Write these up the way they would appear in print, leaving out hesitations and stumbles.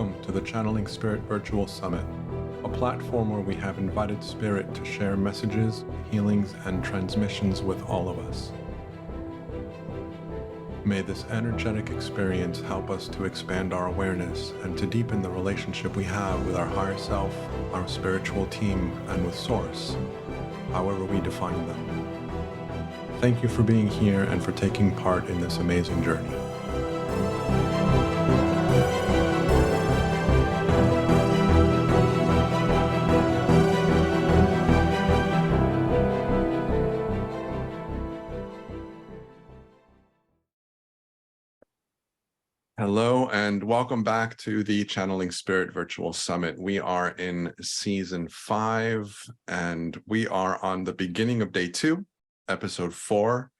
Welcome to the Channeling Spirit Virtual Summit, a platform where we have invited Spirit to share messages, healings, and transmissions with all of us. May this energetic experience help us to expand our awareness and to deepen the relationship we have with our higher self, our spiritual team, and with Source, however we define them. Thank you for being here and for taking part in this amazing journey. Hello and welcome back to the Channeling Spirit Virtual Summit. We are in season 5 and we are on the beginning of day 2, episode 4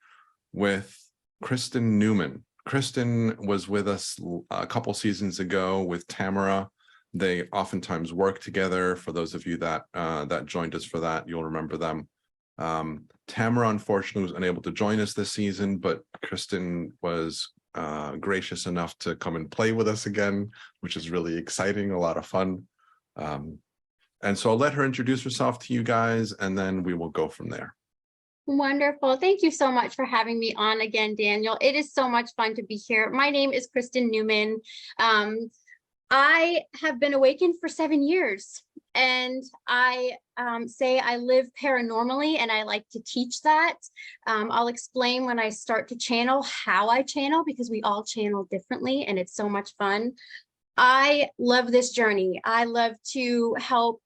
with Kristen Numen. Kristen was with us a couple seasons ago with Tamara. They oftentimes work together. For those of you that that joined us for that, you'll remember them. Tamara unfortunately was unable to join us this season, but Kristen was gracious enough to come and play with us again, which is really exciting, a lot of fun. And so I'll let her introduce herself to you guys, and then we will go from there. Wonderful. Thank you so much for having me on again, Daniel. It is so much fun to be here. My name is Kristen Numen. I have been awakened for 7 years, and I say I live paranormally, and I like to teach that. I'll explain when I start to channel how I channel, because we all channel differently, and it's so much fun. I love this journey. I love to help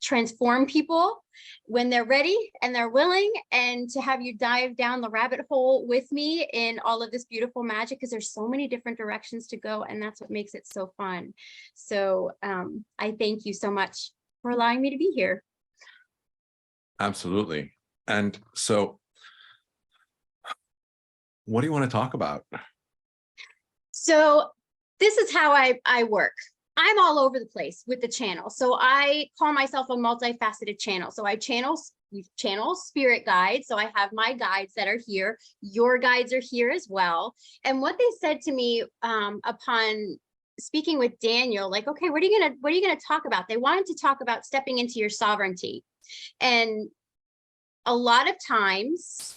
transform people when they're ready and they're willing, and to have you dive down the rabbit hole with me in all of this beautiful magic, because there's so many different directions to go, and that's what makes it so fun. So I thank you so much for allowing me to be here. Absolutely. And so what do you want to talk about? So this is how I work. I'm all over the place with the channel. So I call myself a multi-faceted channel. So I channel spirit guides. So I have my guides that are here. Your guides are here as well. And what they said to me upon speaking with Daniel, like, okay, what are you gonna talk about? They wanted to talk about stepping into your sovereignty. And a lot of times,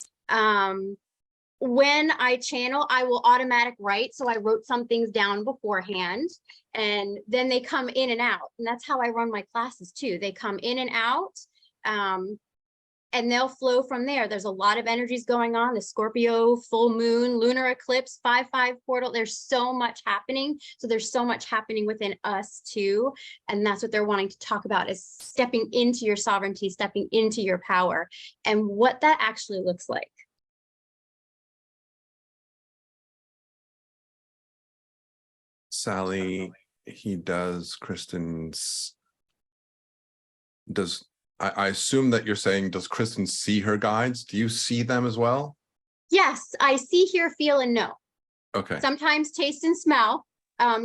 when I channel, I will automatic write. So I wrote some things down beforehand, and then they come in and out. And that's how I run my classes too. They come in and out, and they'll flow from there. There's a lot of energies going on. The Scorpio, full moon, lunar eclipse, 5/5 portal. There's so much happening. So there's so much happening within us too. And that's what they're wanting to talk about, is stepping into your sovereignty, stepping into your power, and what that actually looks like. Sally, I assume that you're saying, does Kristen see her guides? Do you see them as well? Yes, I see, hear, feel, and know. Okay. Sometimes taste and smell,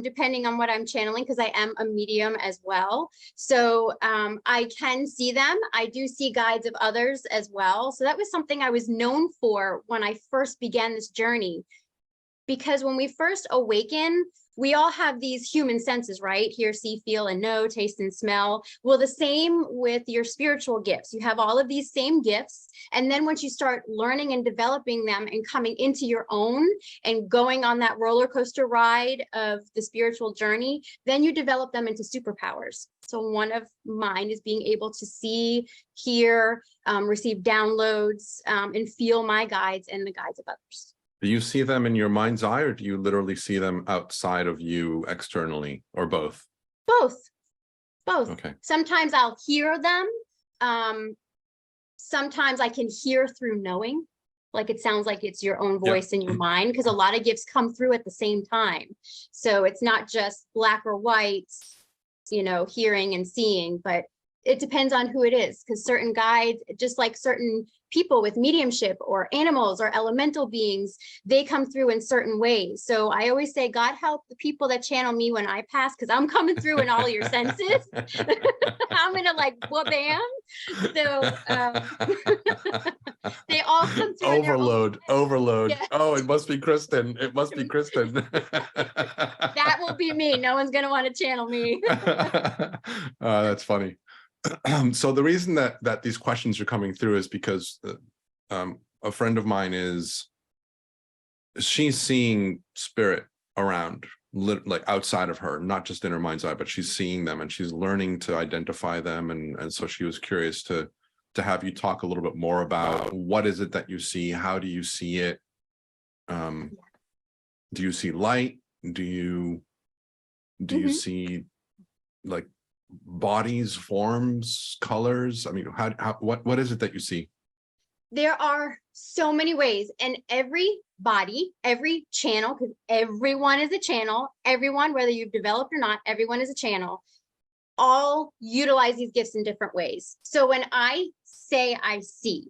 depending on what I'm channeling, because I am a medium as well. So I can see them. I do see guides of others as well. So that was something I was known for when I first began this journey. Because when we first awaken, we all have these human senses, right? Hear, see, feel, and know, taste and smell. Well, the same with your spiritual gifts. You have all of these same gifts. And then once you start learning and developing them and coming into your own and going on that roller coaster ride of the spiritual journey, then you develop them into superpowers. So one of mine is being able to see, hear, receive downloads, and feel my guides and the guides of others. Do you see them in your mind's eye, or do you literally see them outside of you externally, or both? Both. Okay. Sometimes I'll hear them. Sometimes I can hear through knowing, like it sounds like it's your own voice in your mind, because a lot of gifts come through at the same time. So it's not just black or white, hearing and seeing, but it depends on who it is, because certain guides, just like certain people with mediumship or animals or elemental beings, they come through in certain ways. So I always say, God help the people that channel me when I pass, because I'm coming through in all your senses. I'm gonna like, bam. So they all come through in their own Overload. Yeah. Oh, it must be Kristen. It must be Kristen. That will be me. No one's going to want to channel me. That's funny. So the reason that these questions are coming through is because a friend of mine she's seeing spirit around, like outside of her, not just in her mind's eye, but she's seeing them and she's learning to identify them. And so she was curious to have you talk a little bit more about what is it that you see? How do you see it? Do you see light? Do you see like bodies, forms, colors? I mean, what is it that you see? There are so many ways, and every body, every channel, because everyone is a channel, everyone, whether you've developed or not, everyone is a channel, all utilize these gifts in different ways. So when I say I see,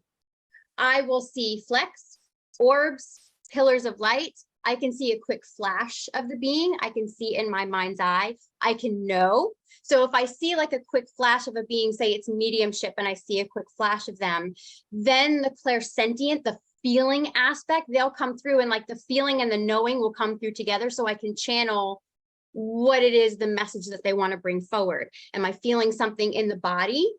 I will see flecks, orbs, pillars of light. I can see a quick flash of the being. I can see in my mind's eye. I can know. So if I see like a quick flash of a being, say it's mediumship, and I see a quick flash of them, then the clairsentient, the feeling aspect, they'll come through, and like the feeling and the knowing will come through together. So I can channel what it is, the message that they want to bring forward. Am I feeling something in the body?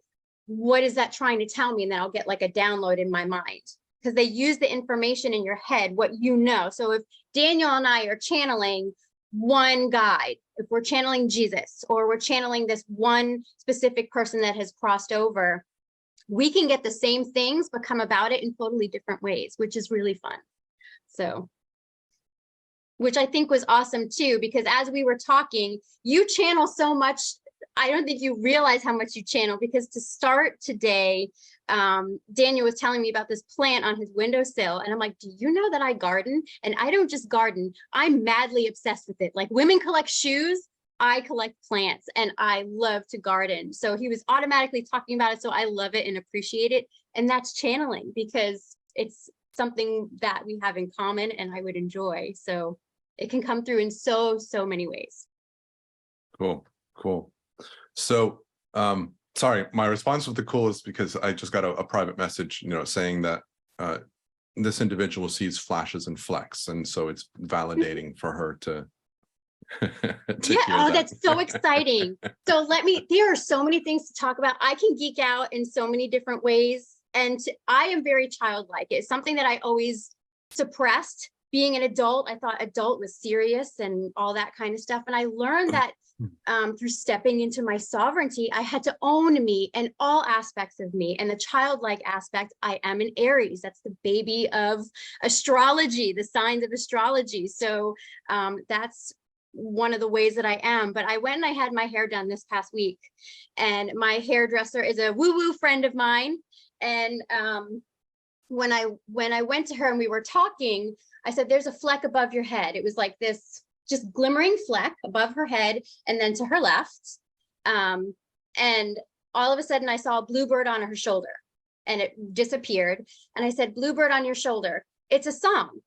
What is that trying to tell me? And then I'll get like a download in my mind, because they use the information in your head, what you know. So if Daniel and I are channeling one guide, if we're channeling Jesus, or we're channeling this one specific person that has crossed over, we can get the same things, but come about it in totally different ways, which is really fun. So, which I think was awesome too, because as we were talking, you channel so much. I don't think you realize how much you channel, because to start today, Daniel was telling me about this plant on his windowsill, and I'm like, do you know that I garden? And I don't just garden, I'm madly obsessed with it. Like women collect shoes, I collect plants, and I love to garden. So he was automatically talking about it, so I love it and appreciate it. And that's channeling, because it's something that we have in common and I would enjoy. So it can come through in so many ways. Cool. So sorry, my response was the coolest because I just got a private message, saying that this individual sees flashes and flecks, and so it's validating for her to yeah, that's so exciting. So there are so many things to talk about. I can geek out in so many different ways, and I am very childlike. It's something that I always suppressed. Being an adult, I thought adult was serious and all that kind of stuff, and I learned that through stepping into my sovereignty, I had to own me and all aspects of me. And the childlike aspect, I am an Aries. That's the baby of astrology, the signs of astrology. So that's one of the ways that I am. But I went and I had my hair done this past week, and my hairdresser is a woo-woo friend of mine. And when I went to her and we were talking, I said, there's a fleck above your head. It was like this just glimmering fleck above her head and then to her left. And all of a sudden I saw a bluebird on her shoulder, and it disappeared. And I said, bluebird on your shoulder, it's a song.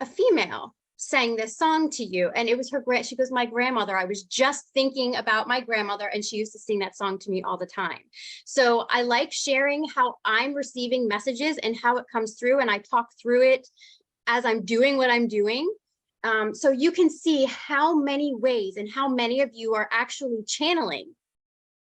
A female sang this song to you. And it was she goes, my grandmother. I was just thinking about my grandmother, and she used to sing that song to me all the time. So I like sharing how I'm receiving messages and how it comes through. And I talk through it as I'm doing what I'm doing. So you can see how many ways and how many of you are actually channeling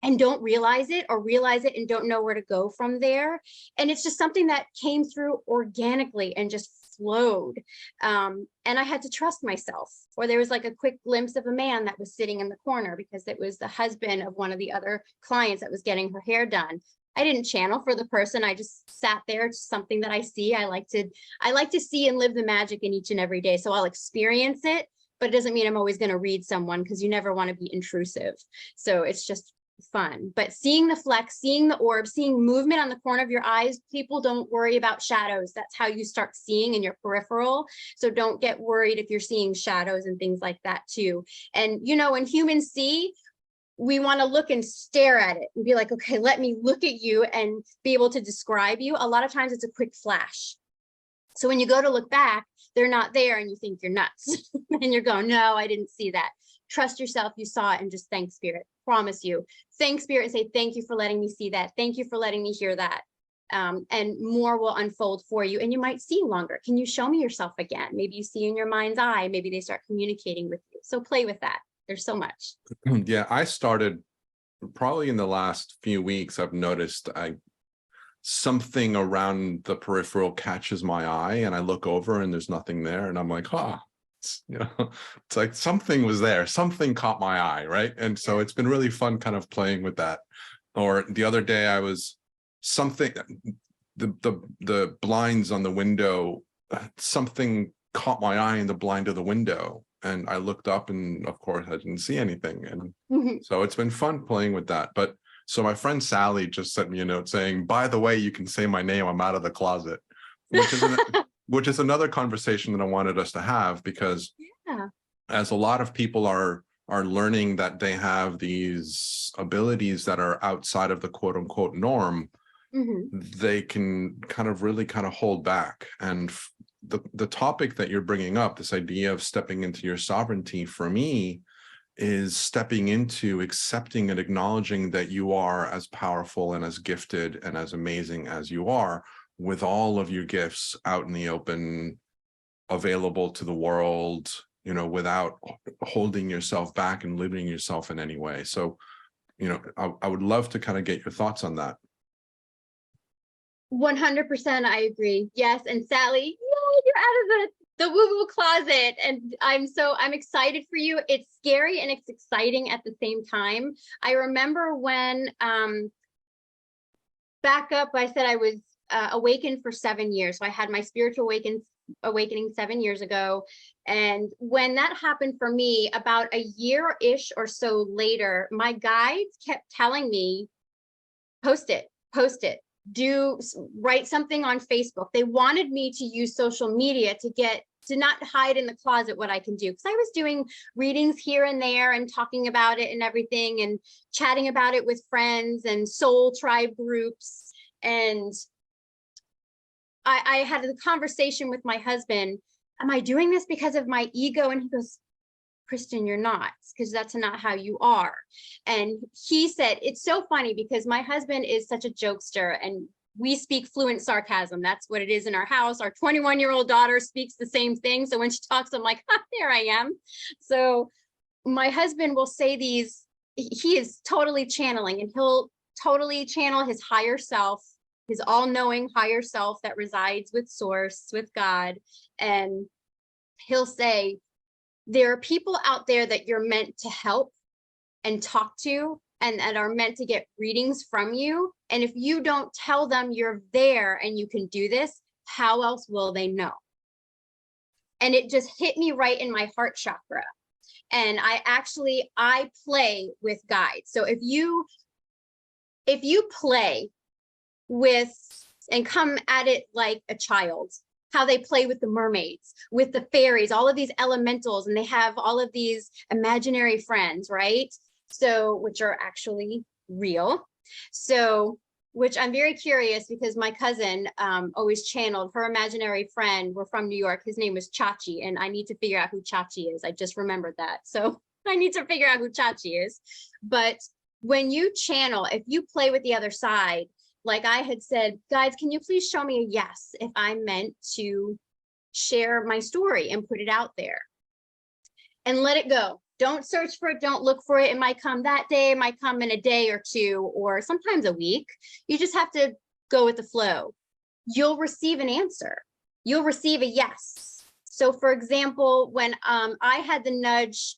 and don't realize it, or realize it and don't know where to go from there. And it's just something that came through organically and just flowed. And I had to trust myself. Or there was like a quick glimpse of a man that was sitting in the corner, because it was the husband of one of the other clients that was getting her hair done. I didn't channel for the person. I just sat there. It's something that I see. I like to see and live the magic in each and every day. So I'll experience it, but it doesn't mean I'm always going to read someone, because you never want to be intrusive. So it's just fun. But seeing the fleck, seeing the orb, seeing movement on the corner of your eyes, people don't worry about shadows. That's how you start seeing in your peripheral. So don't get worried if you're seeing shadows and things like that too. And when humans see, we want to look and stare at it and be like, okay, let me look at you and be able to describe you. A lot of times it's a quick flash. So when you go to look back, they're not there and you think you're nuts and you're going, no, I didn't see that. trust yourself, you saw it, and just thank spirit. Promise you. Thank spirit and say, thank you for letting me see that. Thank you for letting me hear that. And more will unfold for you. And you might see longer. Can you show me yourself again? Maybe you see in your mind's eye. Maybe they start communicating with you. So play with that. There's so much. Yeah, I started probably in the last few weeks. I've noticed something around the peripheral catches my eye, and I look over and there's nothing there, and I'm like, it's like something was there, something caught my eye, right? And so it's been really fun kind of playing with that. Or the other day I was the blinds on the window, something caught my eye in the blind of the window, and I looked up, and of course I didn't see anything. And so it's been fun playing with that. But so my friend Sally just sent me a note saying, by the way, you can say my name, I'm out of the closet, which is another conversation that I wanted us to have, because as a lot of people are learning that they have these abilities that are outside of the quote unquote norm, they can kind of really kind of hold back. And the topic that you're bringing up, this idea of stepping into your sovereignty, for me, is stepping into accepting and acknowledging that you are as powerful and as gifted and as amazing as you are, with all of your gifts out in the open, available to the world, you know, without holding yourself back and limiting yourself in any way. So, you know, I would love to kind of get your thoughts on that. 100% I agree. Yes. And Sally, yay, you're out of the woo-woo closet. And I'm excited for you. It's scary and it's exciting at the same time. I remember when, back up, I said I was awakened for 7 years. So I had my spiritual awakening 7 years ago. And when that happened for me, about a year-ish or so later, my guides kept telling me, post it, write something on Facebook. They wanted me to use social media to not hide in the closet what I can do. Because I was doing readings here and there and talking about it and everything, and chatting about it with friends and soul tribe groups. And I had a conversation with my husband. Am I doing this because of my ego? And he goes, Kristen, you're not, because that's not how you are. And he said, it's so funny because my husband is such a jokester and we speak fluent sarcasm. That's what it is in our house. Our 21-year-old daughter speaks the same thing. So when she talks, I'm like, there I am. So my husband will say these, he is totally channeling, and he'll totally channel his higher self, his all-knowing higher self that resides with source, with God. And he'll say, there are people out there that you're meant to help and talk to, and that are meant to get readings from you. And if you don't tell them you're there and you can do this, how else will they know? And it just hit me right in my heart chakra. And I play with guides. So if you play with and come at it like a child, how they play with the mermaids, with the fairies, all of these elementals, and they have all of these imaginary friends, right? So, which are actually real. So, which I'm very curious, because my cousin always channeled her imaginary friend. We're from New York. His name was Chachi, and I need to figure out who Chachi is. I just remembered that. So I need to figure out who Chachi is. But when you channel, if you play with the other side, like I had said, guys, can you please show me a yes if I'm meant to share my story and put it out there, and let it go. Don't search for it. Don't look for it. It might come that day. It might come in a day or two, or sometimes a week. You just have to go with the flow. You'll receive an answer. You'll receive a yes. So for example, when I had the nudge,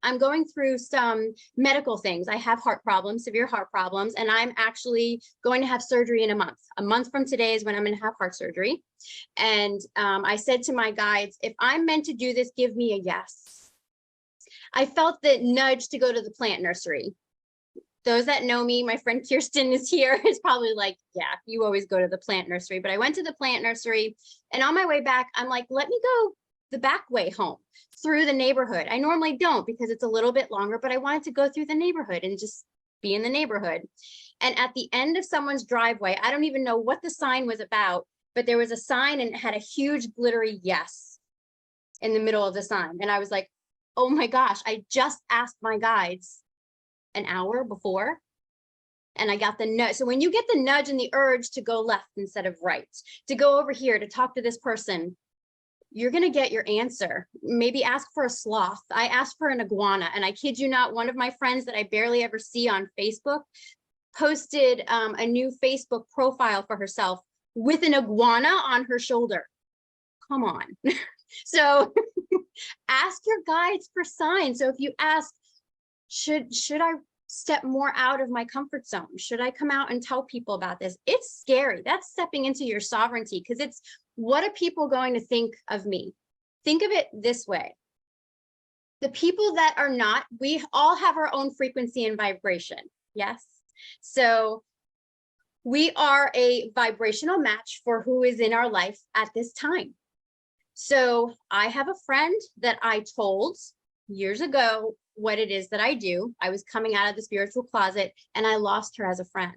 I'm going through some medical things. I have heart problems, severe heart problems, and I'm actually going to have surgery in a month. A month from today is when I'm going to have heart surgery. And I said to my guides, if I'm meant to do this, give me a yes. I felt that nudge to go to the plant nursery. Those that know me, my friend Kirsten is here, is probably like, yeah, you always go to the plant nursery. But I went to the plant nursery, and on my way back, I'm like, let me go the back way home through the neighborhood. I normally don't because it's a little bit longer, but I wanted to go through the neighborhood and just be in the neighborhood. And at the end of someone's driveway, I don't even know what the sign was about, but there was a sign and it had a huge glittery yes in the middle of the sign. And I was like, oh my gosh, I just asked my guides an hour before and I got the nudge. So when you get the nudge and the urge to go left instead of right, to go over here to talk to this person, you're going to get your answer. Maybe ask for a sloth. I asked for an iguana, and I kid you not, one of my friends that I barely ever see on Facebook posted a new Facebook profile for herself with an iguana on her shoulder. Come on. So ask your guides for signs. So if you ask, should I step more out of my comfort zone? Should I come out and tell people about this? It's scary. That's stepping into your sovereignty, because it's, what are people going to think of me? Think of it this way. The people that are not, we all have our own frequency and vibration. Yes. So we are a vibrational match for who is in our life at this time. So I have a friend that I told years ago what it is that I do. I was coming out of the spiritual closet and I lost her as a friend.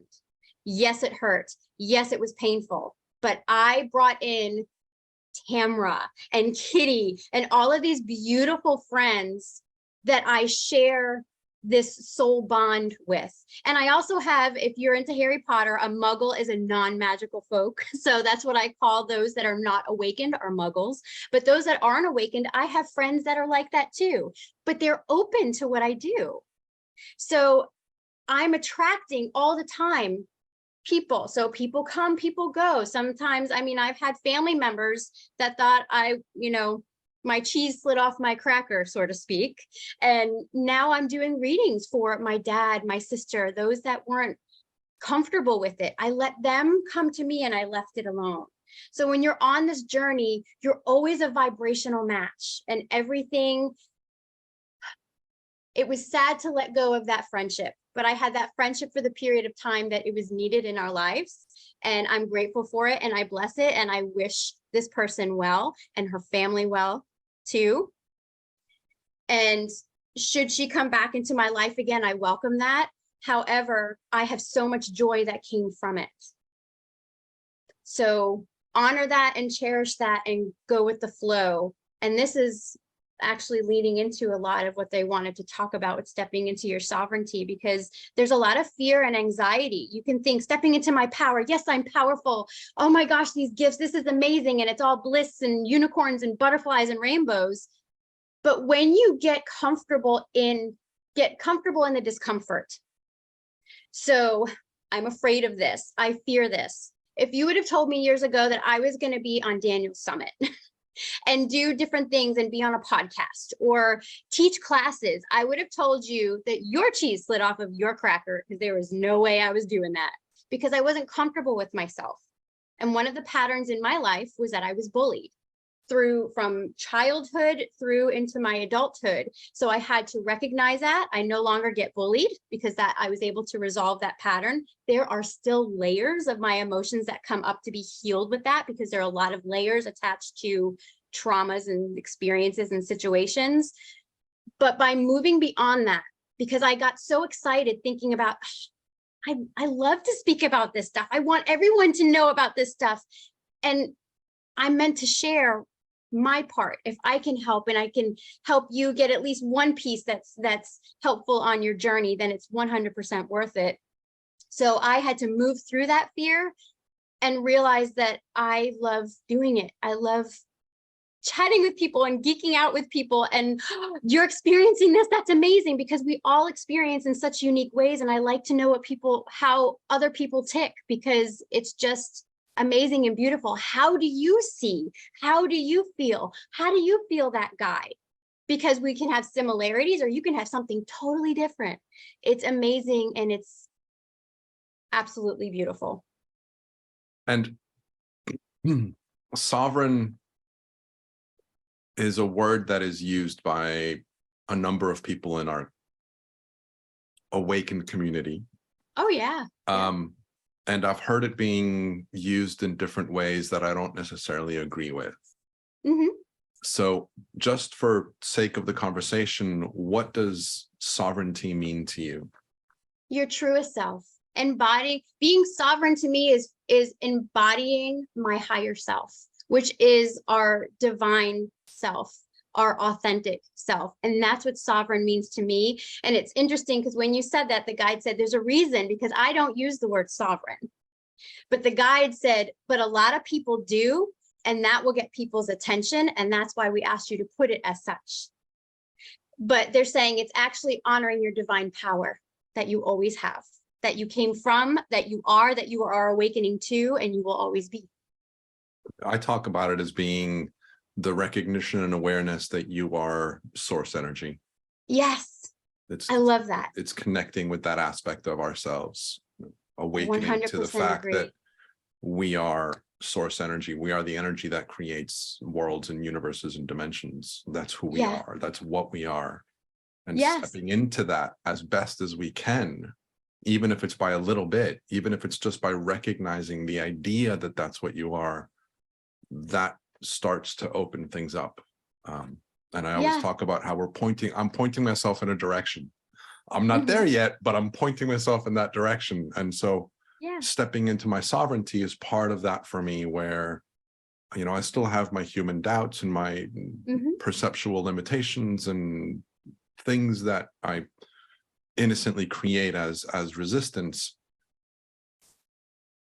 Yes, it hurt. Yes, it was painful. But I brought in Tamra and Kitty and all of these beautiful friends that I share this soul bond with. And I also have, if you're into Harry Potter, a muggle is a non-magical folk. So that's what I call those that are not awakened, are muggles. But those that aren't awakened, I have friends that are like that too, but they're open to what I do. So I'm attracting all the time people. So people come, people go. Sometimes, I mean, I've had family members that thought my cheese slid off my cracker, so to speak. And now I'm doing readings for my dad, my sister, those that weren't comfortable with it. I let them come to me and I left it alone. So when you're on this journey, you're always a vibrational match, and everything. It was sad to let go of that friendship, but I had that friendship for the period of time that it was needed in our lives. And I'm grateful for it and I bless it. And I wish this person well and her family well too. And should she come back into my life again, I welcome that. However, I have so much joy that came from it. So honor that and cherish that and go with the flow. And this is actually leading into a lot of what they wanted to talk about with stepping into your sovereignty, because there's a lot of fear and anxiety. You can think, stepping into my power. Yes, I'm powerful. Oh my gosh, these gifts, this is amazing. And it's all bliss and unicorns and butterflies and rainbows. But when you get comfortable in the discomfort. So I'm afraid of this. I fear this. If you would have told me years ago that I was going to be on Daniel's summit and do different things and be on a podcast or teach classes, I would have told you that your cheese slid off of your cracker, because there was no way I was doing that, because I wasn't comfortable with myself. And one of the patterns in my life was that I was bullied from childhood through into my adulthood. So I had to recognize that. I no longer get bullied because that I was able to resolve that pattern. There are still layers of my emotions that come up to be healed with that, because there are a lot of layers attached to traumas and experiences and situations. But by moving beyond that, because I got so excited thinking about, I love to speak about this stuff. I want everyone to know about this stuff. And I'm meant to share my part. If I can help and I can help you get at least one piece that's helpful on your journey, then it's 100% worth it. So I had to move through that fear and realize that I love doing it. I love chatting with people and geeking out with people, and you're experiencing this. That's amazing, because we all experience in such unique ways. And I like to know how other people tick, because it's just amazing and beautiful. How do you see? How do you feel? How do you feel that guy? Because we can have similarities, or you can have something totally different. It's amazing and it's absolutely beautiful. And sovereign is a word that is used by a number of people in our awakened community. Oh yeah. And I've heard it being used in different ways that I don't necessarily agree with. Mm-hmm. So just for sake of the conversation, what does sovereignty mean to you? Your truest self. Being sovereign to me is embodying my higher self, which is our divine self, our authentic self. And that's what sovereign means to me. And it's interesting because when you said that, the guide said there's a reason, because I don't use the word sovereign. But the guide said, but a lot of people do, and that will get people's attention. And that's why we asked you to put it as such. But they're saying it's actually honoring your divine power that you always have, that you came from, that you are awakening to, and you will always be. I talk about it as being the recognition and awareness that you are source energy. Yes. I love that. It's connecting with that aspect of ourselves, awakening to the fact agree. that we are source energy. We are the energy that creates worlds and universes and dimensions. That's who we are. That's what we are. And stepping into that as best as we can, even if it's by a little bit, even if it's just by recognizing the idea that that's what you are, that starts to open things up. And I always talk about how I'm pointing myself in a direction. I'm not there yet, but I'm pointing myself in that direction. And so stepping into my sovereignty is part of that for me, where, you know, I still have my human doubts and my perceptual limitations and things that I innocently create as resistance.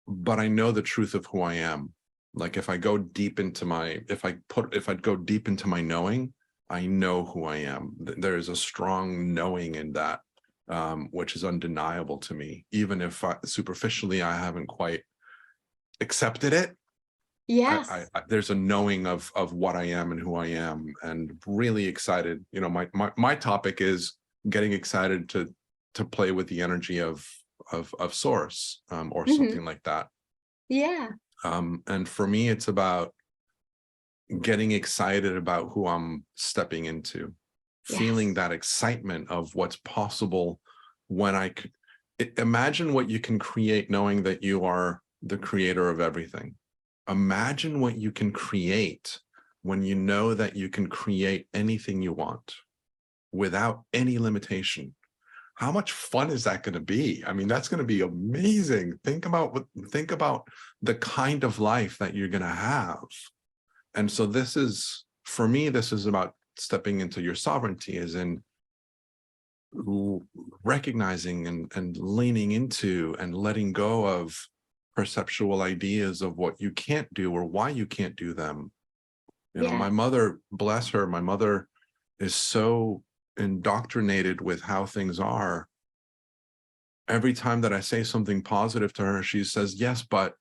But I know the truth of who I am. Like if I go deep into if I'd go deep into my knowing, I know who I am. There is a strong knowing in that, which is undeniable to me, even if superficially I haven't quite accepted it. Yes. There's a knowing of what I am and who I am, and really excited. You know, my topic is getting excited to play with the energy of source, or something like that. Yeah. And for me, it's about getting excited about who I'm stepping into, feeling that excitement of what's possible when imagine what you can create, knowing that you are the creator of everything. Imagine what you can create when you know that you can create anything you want without any limitation. How much fun is that going to be? I mean, that's going to be amazing. Think about the kind of life that you're going to have. And so this is, for me, this is about stepping into your sovereignty, as in recognizing and leaning into and letting go of perceptual ideas of what you can't do or why you can't do them. You know, my mother, bless her, my mother is so indoctrinated with how things are. Every time that I say something positive to her, she says, yes, but,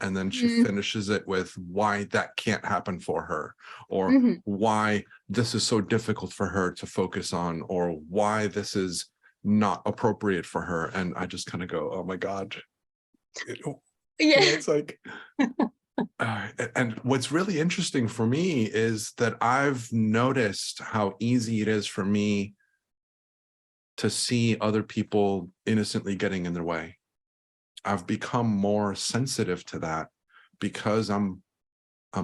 and then she finishes it with why that can't happen for her, or why this is so difficult for her to focus on, or why this is not appropriate for her. And I just kind of go, oh my God. You know, it's like, and what's really interesting for me is that I've noticed how easy it is for me to see other people innocently getting in their way. I've become more sensitive to that because I'm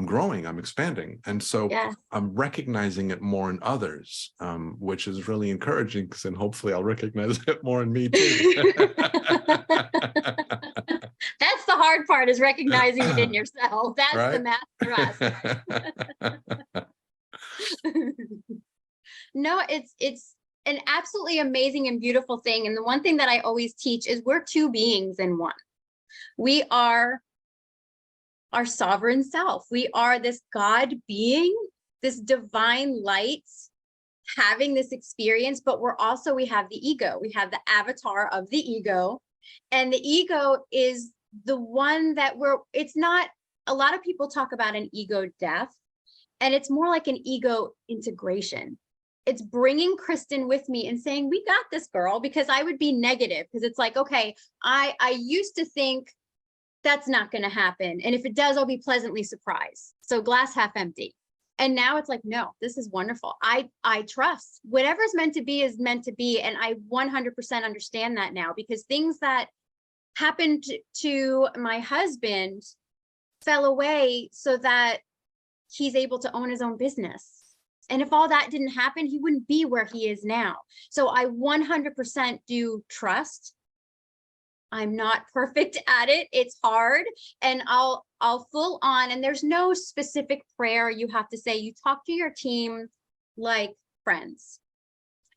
growing, I'm expanding. And so I'm recognizing it more in others, which is really encouraging, because then hopefully I'll recognize it more in me too. That's the hard part, is recognizing it in yourself. That's the master aspect. No, it's an absolutely amazing and beautiful thing. And the one thing that I always teach is we're two beings in one. We are our sovereign self. We are this God being, this divine light, having this experience, but we have the ego. We have the avatar of the ego. And the ego is the one that it's not, a lot of people talk about an ego death, and it's more like an ego integration. It's bringing Kristen with me and saying, we got this, girl, because I would be negative, because it's like, okay, I used to think that's not going to happen. And if it does, I'll be pleasantly surprised. So glass half empty. And now it's like, no, this is wonderful. I trust whatever's meant to be is meant to be. And I 100% understand that now, because things that happened to my husband fell away so that he's able to own his own business. And if all that didn't happen, he wouldn't be where he is now. So I 100% do trust. I'm not perfect at it. It's hard. And I'll full on, and there's no specific prayer you have to say. You talk to your team like friends.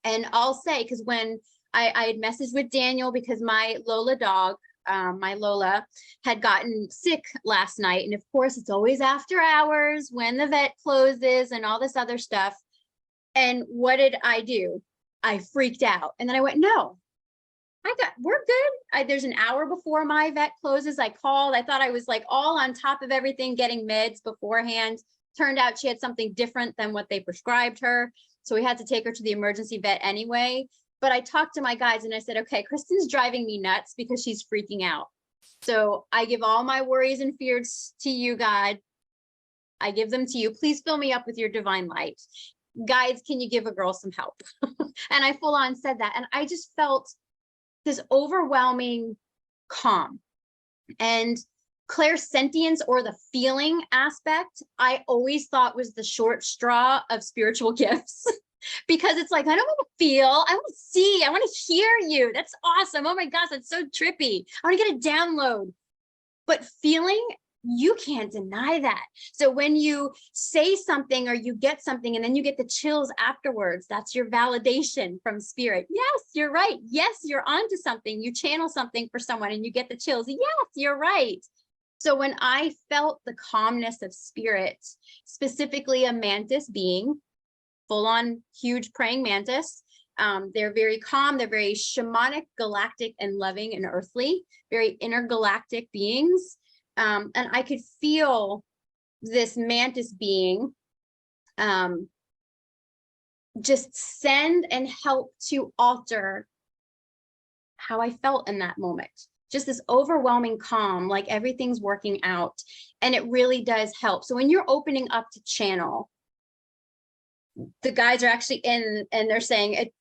And I'll say, because when I had messaged with Daniel, because my Lola dog, my Lola, had gotten sick last night. And of course, it's always after hours when the vet closes and all this other stuff. And what did I do? I freaked out. And then I went, no, we're good. There's an hour before my vet closes. I called. I thought I was like all on top of everything, getting meds beforehand. Turned out she had something different than what they prescribed her. So we had to take her to the emergency vet anyway. But I talked to my guides and I said, okay, Kristen's driving me nuts because she's freaking out. So I give all my worries and fears to you, God. I give them to you. Please fill me up with your divine light. Guides, can you give a girl some help? And I full on said that. And I just felt this overwhelming calm. And clairsentience, or the feeling aspect, I always thought was the short straw of spiritual gifts. Because it's like, I don't want to feel, I want to see, I want to hear you. That's awesome. Oh my gosh, that's so trippy. I want to get a download. But feeling, you can't deny that. So when you say something or you get something and then you get the chills afterwards, that's your validation from spirit. Yes, you're right. Yes, you're onto something. You channel something for someone and you get the chills. Yes, you're right. So when I felt the calmness of spirit, specifically a mantis being, full on huge praying mantis, they're very calm. They're very shamanic, galactic, and loving and earthly, very intergalactic beings. And I could feel this mantis being just send and help to alter how I felt in that moment. Just this overwhelming calm, like everything's working out. And it really does help. So when you're opening up to channel, the guides are actually in and they're saying,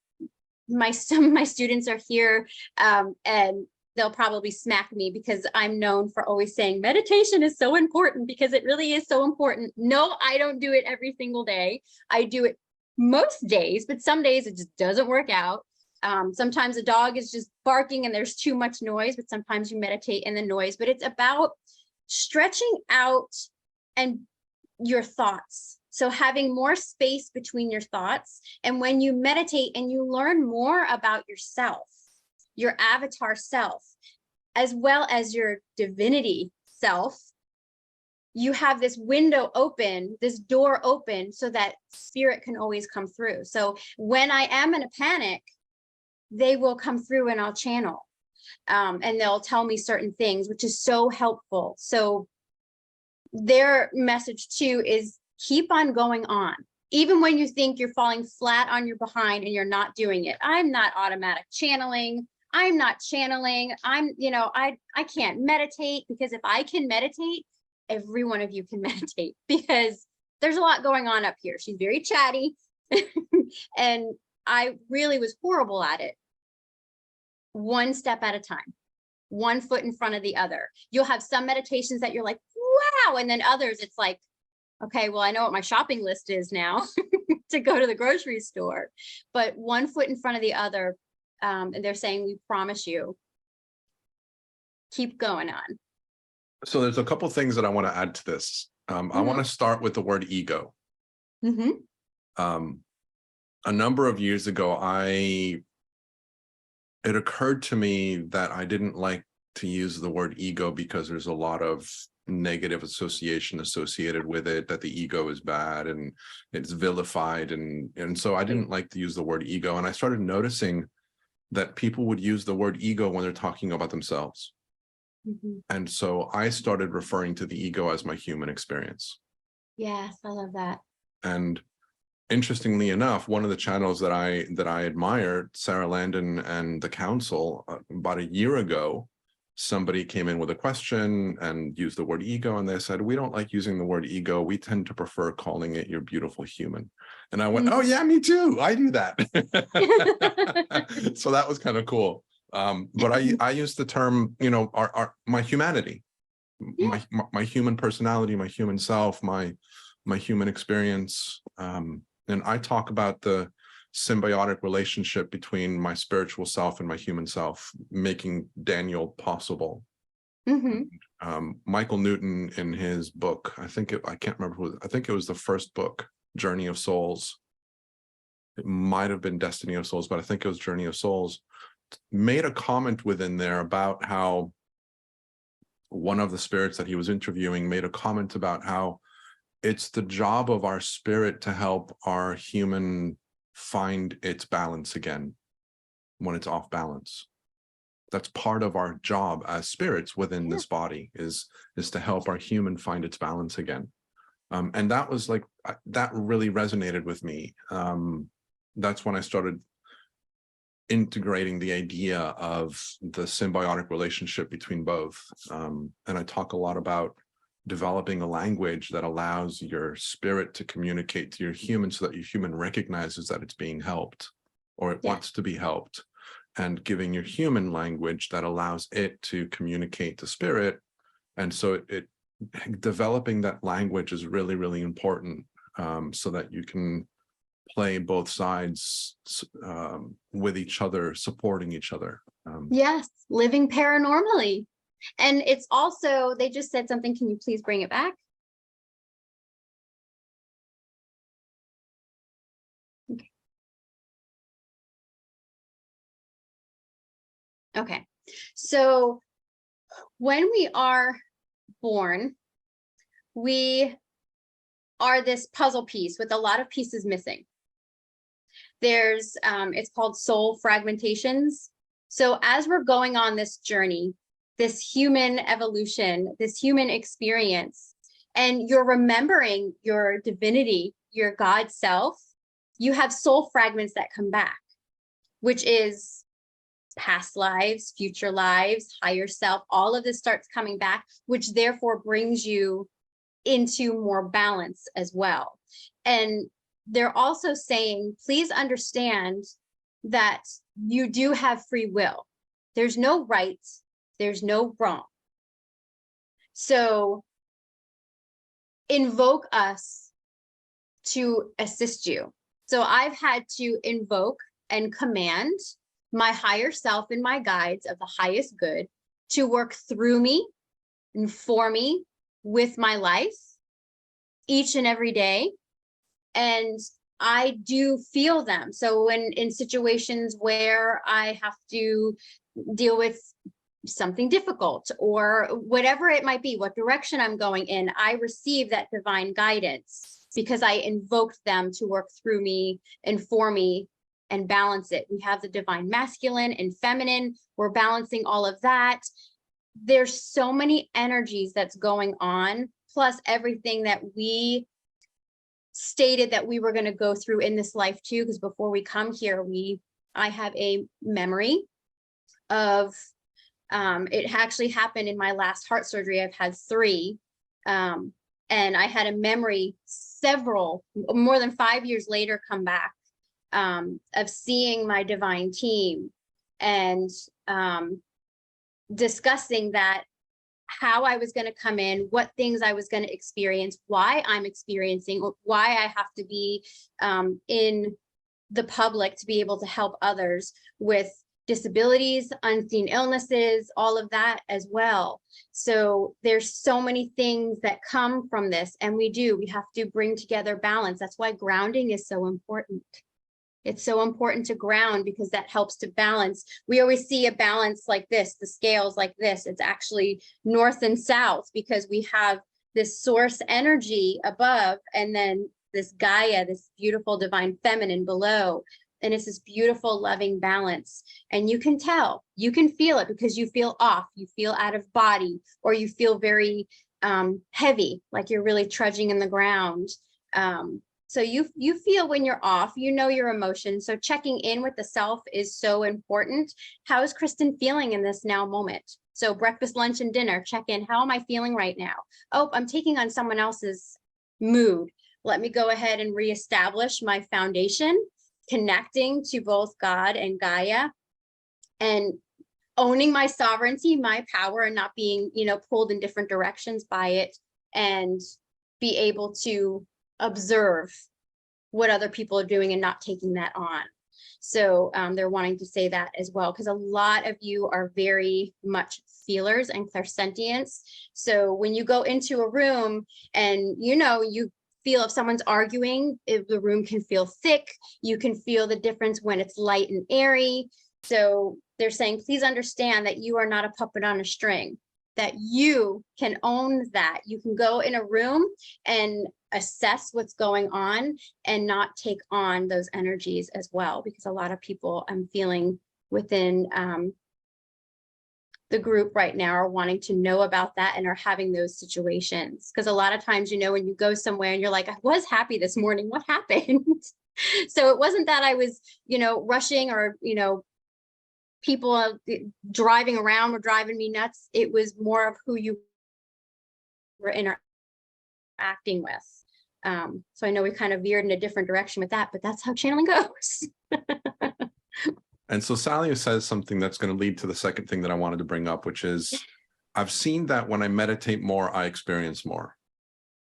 some of my students are here and they'll probably smack me because I'm known for always saying meditation is so important, because it really is so important. No, I don't do it every single day. I do it most days, but some days it just doesn't work out. Sometimes a dog is just barking and there's too much noise, but sometimes you meditate in the noise. But it's about stretching out and your thoughts. So having more space between your thoughts. And when you meditate and you learn more about yourself, your avatar self, as well as your divinity self, you have this window open, this door open, so that spirit can always come through. So when I am in a panic, they will come through and I'll channel. And they'll tell me certain things, which is so helpful. So their message too is keep on going on. Even when you think you're falling flat on your behind and you're not doing it. I'm not automatic channeling. I'm not channeling. I can't meditate, because if I can meditate, every one of you can meditate, because there's a lot going on up here. She's very chatty and I really was horrible at it. One step at a time, one foot in front of the other. You'll have some meditations that you're like, wow. And then others, it's like, okay, well, I know what my shopping list is now to go to the grocery store, but one foot in front of the other. And they're saying, we promise you, keep going on. So there's a couple things that I want to add to this. I want to start with the word ego. A number of years ago, it occurred to me that I didn't like to use the word ego because there's a lot of negative association associated with it, that the ego is bad and it's vilified. And so I didn't like to use the word ego. And I started noticing that people would use the word ego when they're talking about themselves. And so I started referring to the ego as my human experience. Yes, I love that. And interestingly enough, one of the channels that I admired, Sarah Landon and the Council, about a year ago, somebody came in with a question and used the word ego, and they said, we don't like using the word ego. We tend to prefer calling it your beautiful human. And I went, oh yeah, me too. I do that. So that was kind of cool. But I use the term, my humanity, my human personality, my human self, my human experience. And I talk about the symbiotic relationship between my spiritual self and my human self, making Daniel possible. Michael Newton, in his book, I think it was the first book, Journey of Souls, it might have been Destiny of Souls, but I think it was Journey of Souls, made a comment within there about how one of the spirits that he was interviewing made a comment about how it's the job of our spirit to help our human find its balance again when it's off balance. That's part of our job as spirits within this body, is to help our human find its balance again. And that was like, that really resonated with me. That's when I started integrating the idea of the symbiotic relationship between both. And I talk a lot about developing a language that allows your spirit to communicate to your human so that your human recognizes that it's being helped or it wants to be helped, and giving your human language that allows it to communicate to spirit. And so it developing that language is really, really important, so that you can play both sides with each other, supporting each other. Yes, living paranormally. And it's also, they just said something. Can you please bring it back? Okay. Okay. So when we are born, we are this puzzle piece with a lot of pieces missing. There's, it's called soul fragmentations. So as we're going on this journey, this human evolution, this human experience, and you're remembering your divinity, your God self, you have soul fragments that come back, which is past lives, future lives, higher self. All of this starts coming back, which therefore brings you into more balance as well. And they're also saying, please understand that you do have free will. There's no right, there's no wrong. So invoke us to assist you. So I've had to invoke and command my higher self and my guides of the highest good to work through me and for me with my life each and every day. And I do feel them. So when in situations where I have to deal with something difficult or whatever it might be, what direction I'm going in, I receive that divine guidance because I invoked them to work through me and for me and balance it. We have the divine masculine and feminine. We're balancing all of that. There's so many energies that's going on, plus everything that we stated that we were going to go through in this life too, because before we come here, I have a memory of, it actually happened in my last heart surgery. I've had 3, and I had a memory more than 5 years later come back, of seeing my divine team and discussing that, how I was going to come in, what things I was going to experience, why I'm experiencing, why I have to be in the public to be able to help others with disabilities, unseen illnesses, all of that as well. So there's so many things that come from this, and we have to bring together balance. That's why grounding is so important. It's so important to ground because that helps to balance. We always see a balance like this, the scales like this. It's actually north and south because we have this source energy above and then this Gaia, this beautiful divine feminine below. And it's this beautiful, loving balance. And you can tell, you can feel it because you feel off, you feel out of body, or you feel very heavy, like you're really trudging in the ground. So you feel when you're off, you know your emotions. So checking in with the self is so important. How is Kristen feeling in this now moment? So breakfast, lunch, and dinner, check in. How am I feeling right now? Oh, I'm taking on someone else's mood. Let me go ahead and reestablish my foundation, connecting to both God and Gaia, and owning my sovereignty, my power, and not being, pulled in different directions by it, and be able to observe what other people are doing and not taking that on. So they're wanting to say that as well, because a lot of you are very much feelers and clairsentients. So when you go into a room and you feel if someone's arguing, if the room can feel thick, you can feel the difference when it's light and airy. So they're saying, please understand that you are not a puppet on a string, that you can own that. You can go in a room and assess what's going on and not take on those energies as well, because a lot of people I'm feeling within the group right now are wanting to know about that and are having those situations. Because a lot of times, you know, when you go somewhere and you're like, I was happy this morning, what happened? So it wasn't that I was, you know, rushing or, you know, people driving around were driving me nuts. It was more of who you were interacting with. So I know we kind of veered in a different direction with that, but that's how channeling goes. And so Sally says something that's going to lead to the second thing that I wanted to bring up, which is I've seen that when I meditate more, I experience more.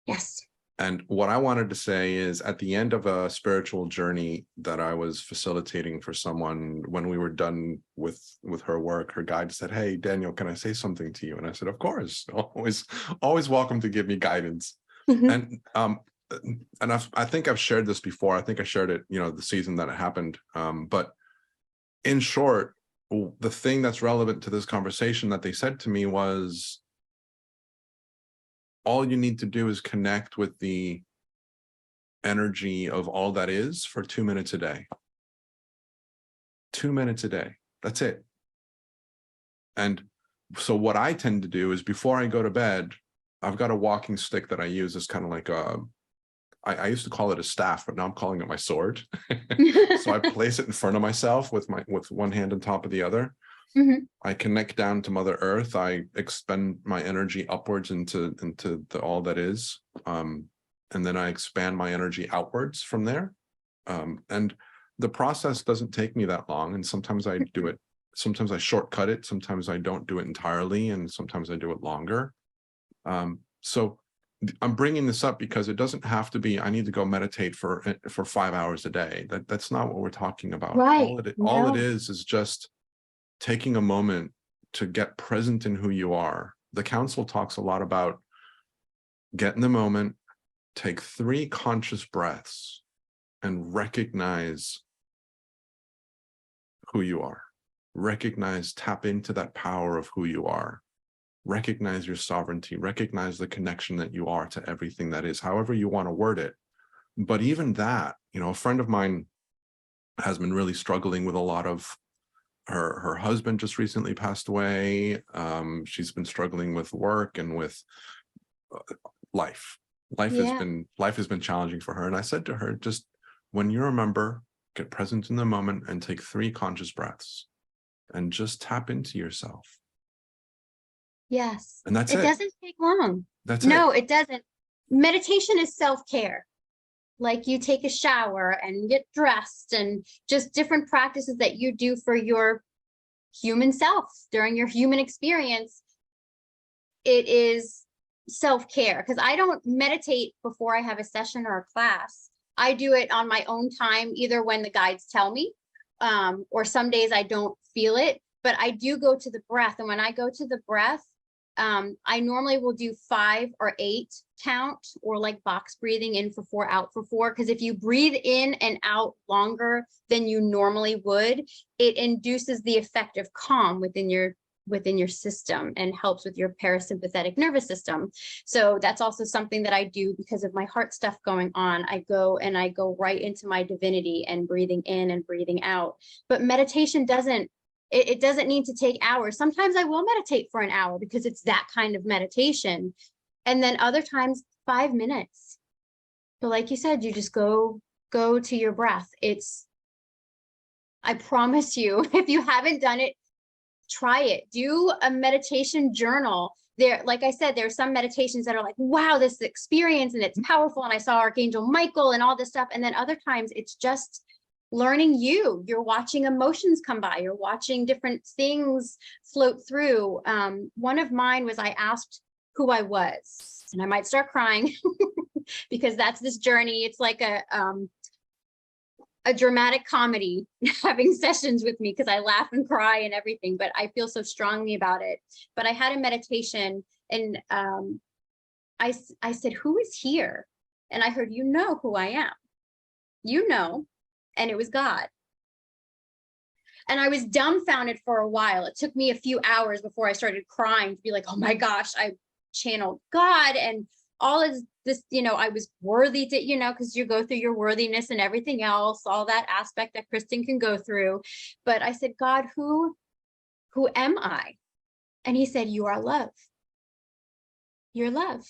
Yes. And what I wanted to say is at the end of a spiritual journey that I was facilitating for someone, when we were done with her work, her guide said, hey, Daniel, can I say something to you? And I said, of course, always welcome to give me guidance. And I think I've shared this before. I think I shared it, you know, the season that it happened. But in short, the thing that's relevant to this conversation that they said to me was, all you need to do is connect with the energy of all that is for 2 minutes a day. 2 minutes a day. That's it. And so what I tend to do is before I go to bed, I've got a walking stick that I use as kind of like I used to call it a staff, but now I'm calling it my sword. So I place it in front of myself with one hand on top of the other. I connect down to Mother Earth. I expend my energy upwards into all that is. And then I expand my energy outwards from there. And the process doesn't take me that long. And sometimes I do it. Sometimes I shortcut it. Sometimes I don't do it entirely. And sometimes I do it longer. So I'm bringing this up because it doesn't have to be, I need to go meditate for 5 hours a day. That's not what we're talking about. Right. All it is just taking a moment to get present in who you are. The council talks a lot about get in the moment, take 3 conscious breaths and recognize who you are. Recognize, tap into that power of who you are. Recognize your sovereignty, recognize the connection that you are to everything that is, however you want to word it. But even that, you know, a friend of mine has been really struggling with a lot of her husband just recently passed away. She's been struggling with work and with life. Life has been challenging for her. And I said to her, just when you remember, get present in the moment and take 3 conscious breaths and just tap into yourself. Yes. And that's it. It doesn't take long. That's No, it doesn't. Meditation is self-care. Like you take a shower and get dressed and just different practices that you do for your human self during your human experience. It is self-care because I don't meditate before I have a session or a class. I do it on my own time, either when the guides tell me, or some days I don't feel it, but I do go to the breath. And when I go to the breath, I normally will do 5 or 8 count, or like box breathing, in for 4, out for 4. Because if you breathe in and out longer than you normally would, it induces the effect of calm within your system and helps with your parasympathetic nervous system. So that's also something that I do because of my heart stuff going on. I go right into my divinity and breathing in and breathing out. But meditation doesn't need to take hours. Sometimes I will meditate for an hour because it's that kind of meditation. And then other times 5 minutes. So like you said, you just go to your breath. I promise you, if you haven't done it, try it. Do a meditation journal. There, like I said, there are some meditations that are like, wow, this experience and it's powerful. And I saw Archangel Michael and all this stuff. And then other times it's just learning you're watching emotions come by, you're watching different things float through. One of mine was I asked who I was, and I might start crying because that's this journey. It's like a dramatic comedy having sessions with me because I laugh and cry and everything, but I feel so strongly about it. But I had a meditation and I said, who is here? And I heard, you know who I am, you know, and it was God. And I was dumbfounded for a while. It took me a few hours before I started crying to be like, oh my gosh, I channeled God and all of this, you know, I was worthy to, you know, because you go through your worthiness and everything else, all that aspect that Kristen can go through. But I said, God, who am I? And he said, you are love. You're love.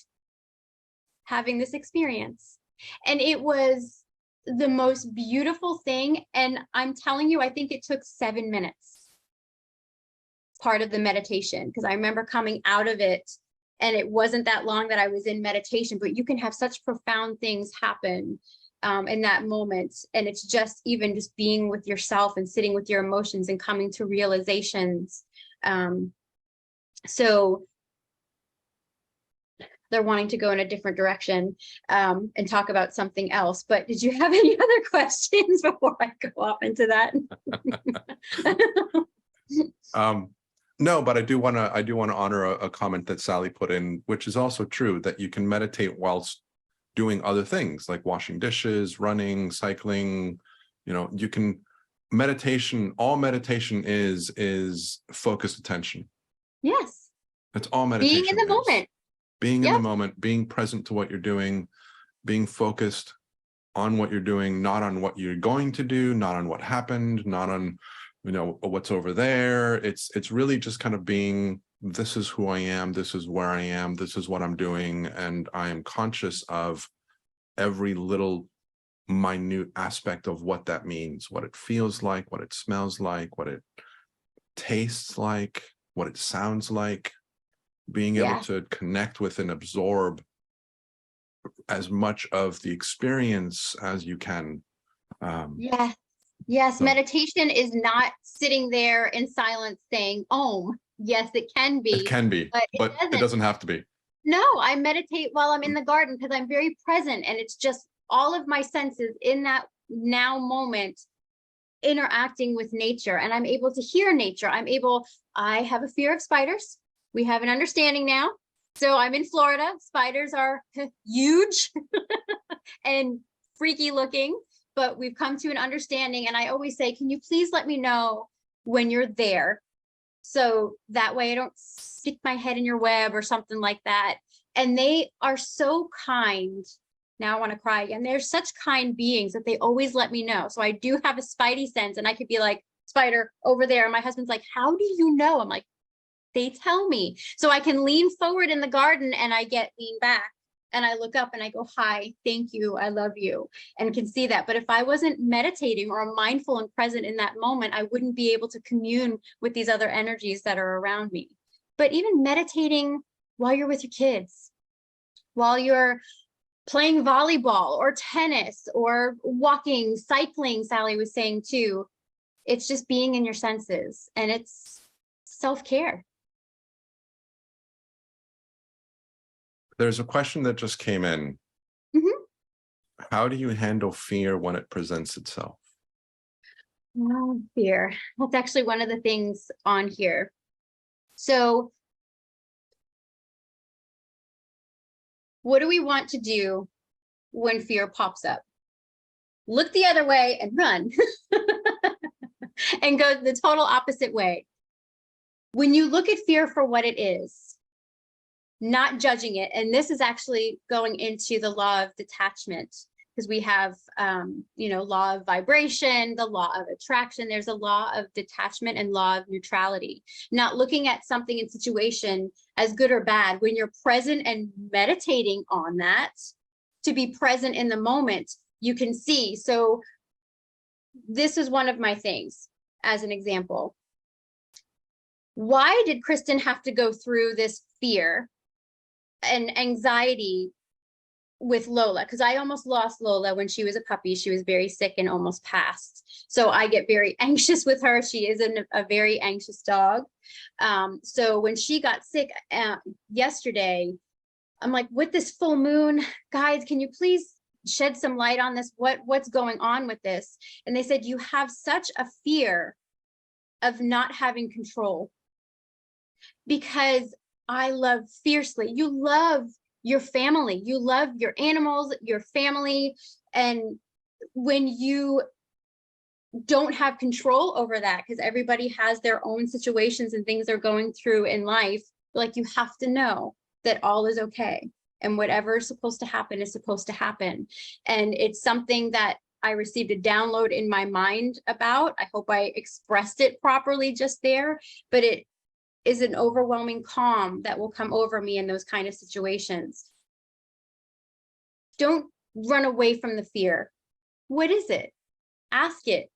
Having this experience. And it was the most beautiful thing. And I'm telling you, I think it took 7 minutes, part of the meditation, because I remember coming out of it and it wasn't that long that I was in meditation, but you can have such profound things happen in that moment. And it's just even just being with yourself and sitting with your emotions and coming to realizations. So they're wanting to go in a different direction and talk about something else. But did you have any other questions before I go off into that? No, but I do want to honor a comment that Sally put in, which is also true, that you can meditate whilst doing other things like washing dishes, running, cycling. You know, you can meditation. All meditation is focused attention. Yes. That's all meditation. Being in the moment. Being in the moment, being present to what you're doing, being focused on what you're doing, not on what you're going to do, not on what happened, not on, you know, what's over there. It's really just kind of being, this is who I am, this is where I am, this is what I'm doing, and I am conscious of every little minute aspect of what that means, what it feels like, what it smells like, what it tastes like, what it sounds like. Being able to connect with and absorb as much of the experience as you can. Yes. So, meditation is not sitting there in silence saying Om. Yes, it can be. It can be, but it doesn't have to be. No, I meditate while I'm in the garden because I'm very present, and it's just all of my senses in that now moment interacting with nature, and I'm able to hear nature. I have a fear of spiders. We have an understanding now. So I'm in Florida. Spiders are huge and freaky looking, but we've come to an understanding. And I always say, can you please let me know when you're there? So that way I don't stick my head in your web or something like that. And they are so kind. Now I want to cry again. They're such kind beings that they always let me know. So I do have a spidey sense, and I could be like, spider over there. And my husband's like, how do you know? I'm like, they tell me. So I can lean forward in the garden and I get lean back and I look up and I go, hi, thank you, I love you, and can see that. But if I wasn't meditating or mindful and present in that moment, I wouldn't be able to commune with these other energies that are around me. But even meditating while you're with your kids, while you're playing volleyball or tennis or walking, cycling, Sally was saying too, it's just being in your senses, and it's self-care. There's a question that just came in. How do you handle fear when it presents itself? Oh, fear. That's actually one of the things on here. So what do we want to do when fear pops up? Look the other way and run and go the total opposite way. When you look at fear for what it is, not judging it. And this is actually going into the law of detachment, because we have, law of vibration, the law of attraction. There's a law of detachment and law of neutrality. Not looking at something in situation as good or bad. When you're present and meditating on that, to be present in the moment, you can see. So this is one of my things as an example. Why did Kristen have to go through this fear and anxiety with Lola? Because I almost lost Lola when she was a puppy. She was very sick and almost passed. So I get very anxious with her. She is a very anxious dog. So when she got sick yesterday, I'm like, with this full moon, guys, can you please shed some light on this? What's going on with this? And they said, you have such a fear of not having control, because I love fiercely. You love your family. You love your animals, your family. And when you don't have control over that, because everybody has their own situations and things they're going through in life, like, you have to know that all is okay. And whatever is supposed to happen is supposed to happen. And it's something that I received a download in my mind about. I hope I expressed it properly just there, but it is an overwhelming calm that will come over me in those kind of situations. Don't run away from the fear. What is it? Ask it.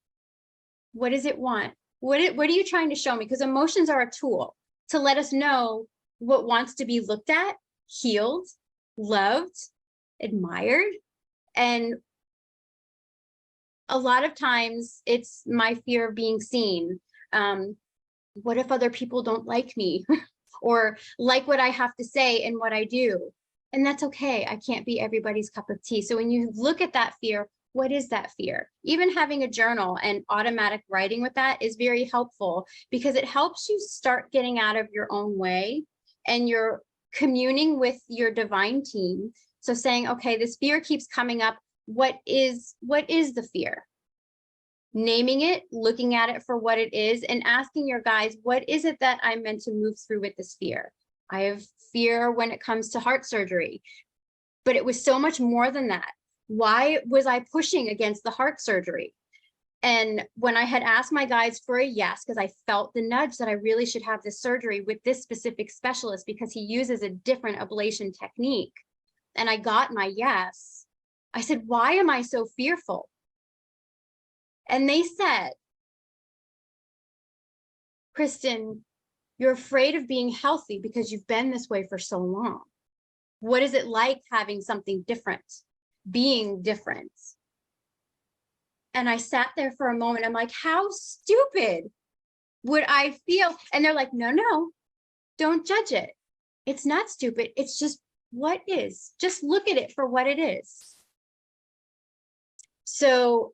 What does it want? What are you trying to show me? Because emotions are a tool to let us know what wants to be looked at, healed, loved, admired. And a lot of times it's my fear of being seen. What if other people don't like me or like what I have to say and what I do? And that's okay. I can't be everybody's cup of tea. So when you look at that fear, what is that fear? Even having a journal and automatic writing with that is very helpful, because it helps you start getting out of your own way and you're communing with your divine team. So saying, okay, this fear keeps coming up. What is the fear? Naming it, looking at it for what it is, and asking your guides, what is it that I'm meant to move through with this fear? I have fear when it comes to heart surgery, but it was so much more than that. Why was I pushing against the heart surgery? And when I had asked my guides for a yes, because I felt the nudge that I really should have this surgery with this specific specialist because he uses a different ablation technique, and I got my yes, I said, why am I so fearful? And they said, Kristen, you're afraid of being healthy because you've been this way for so long. What is it like having something different, being different? And I sat there for a moment. I'm like, how stupid would I feel? And they're like, no, don't judge it. It's not stupid. It's just what is. Just look at it for what it is. So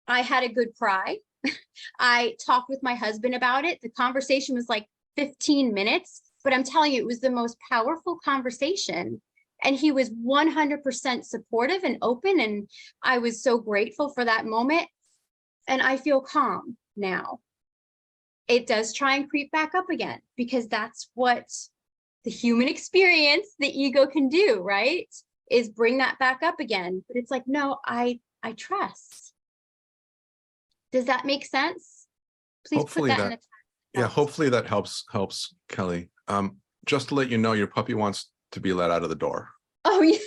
I had a good cry. I talked with my husband about it. The conversation was like 15 minutes, but I'm telling you, it was the most powerful conversation. And he was 100% supportive and open. And I was so grateful for that moment. And I feel calm now. It does try and creep back up again, because that's what the human experience, the ego can do, right? Is bring that back up again. But it's like, no, I trust. Does that make sense? Please Hopefully put that in the chat. Yeah, hopefully that helps Kelly. Just to let you know, your puppy wants to be let out of the door. Oh, yeah.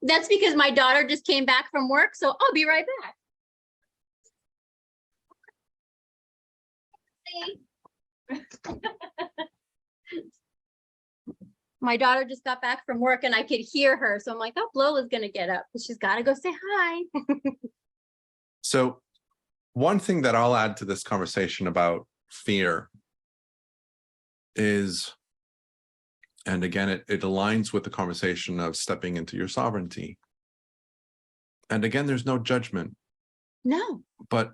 That's because my daughter just came back from work, so I'll be right back. My daughter just got back from work and I could hear her. So I'm like, oh, Lola's going to get up, but she's got to go say hi. So one thing that I'll add to this conversation about fear is, and again, it aligns with the conversation of stepping into your sovereignty. And again, there's no judgment. No. But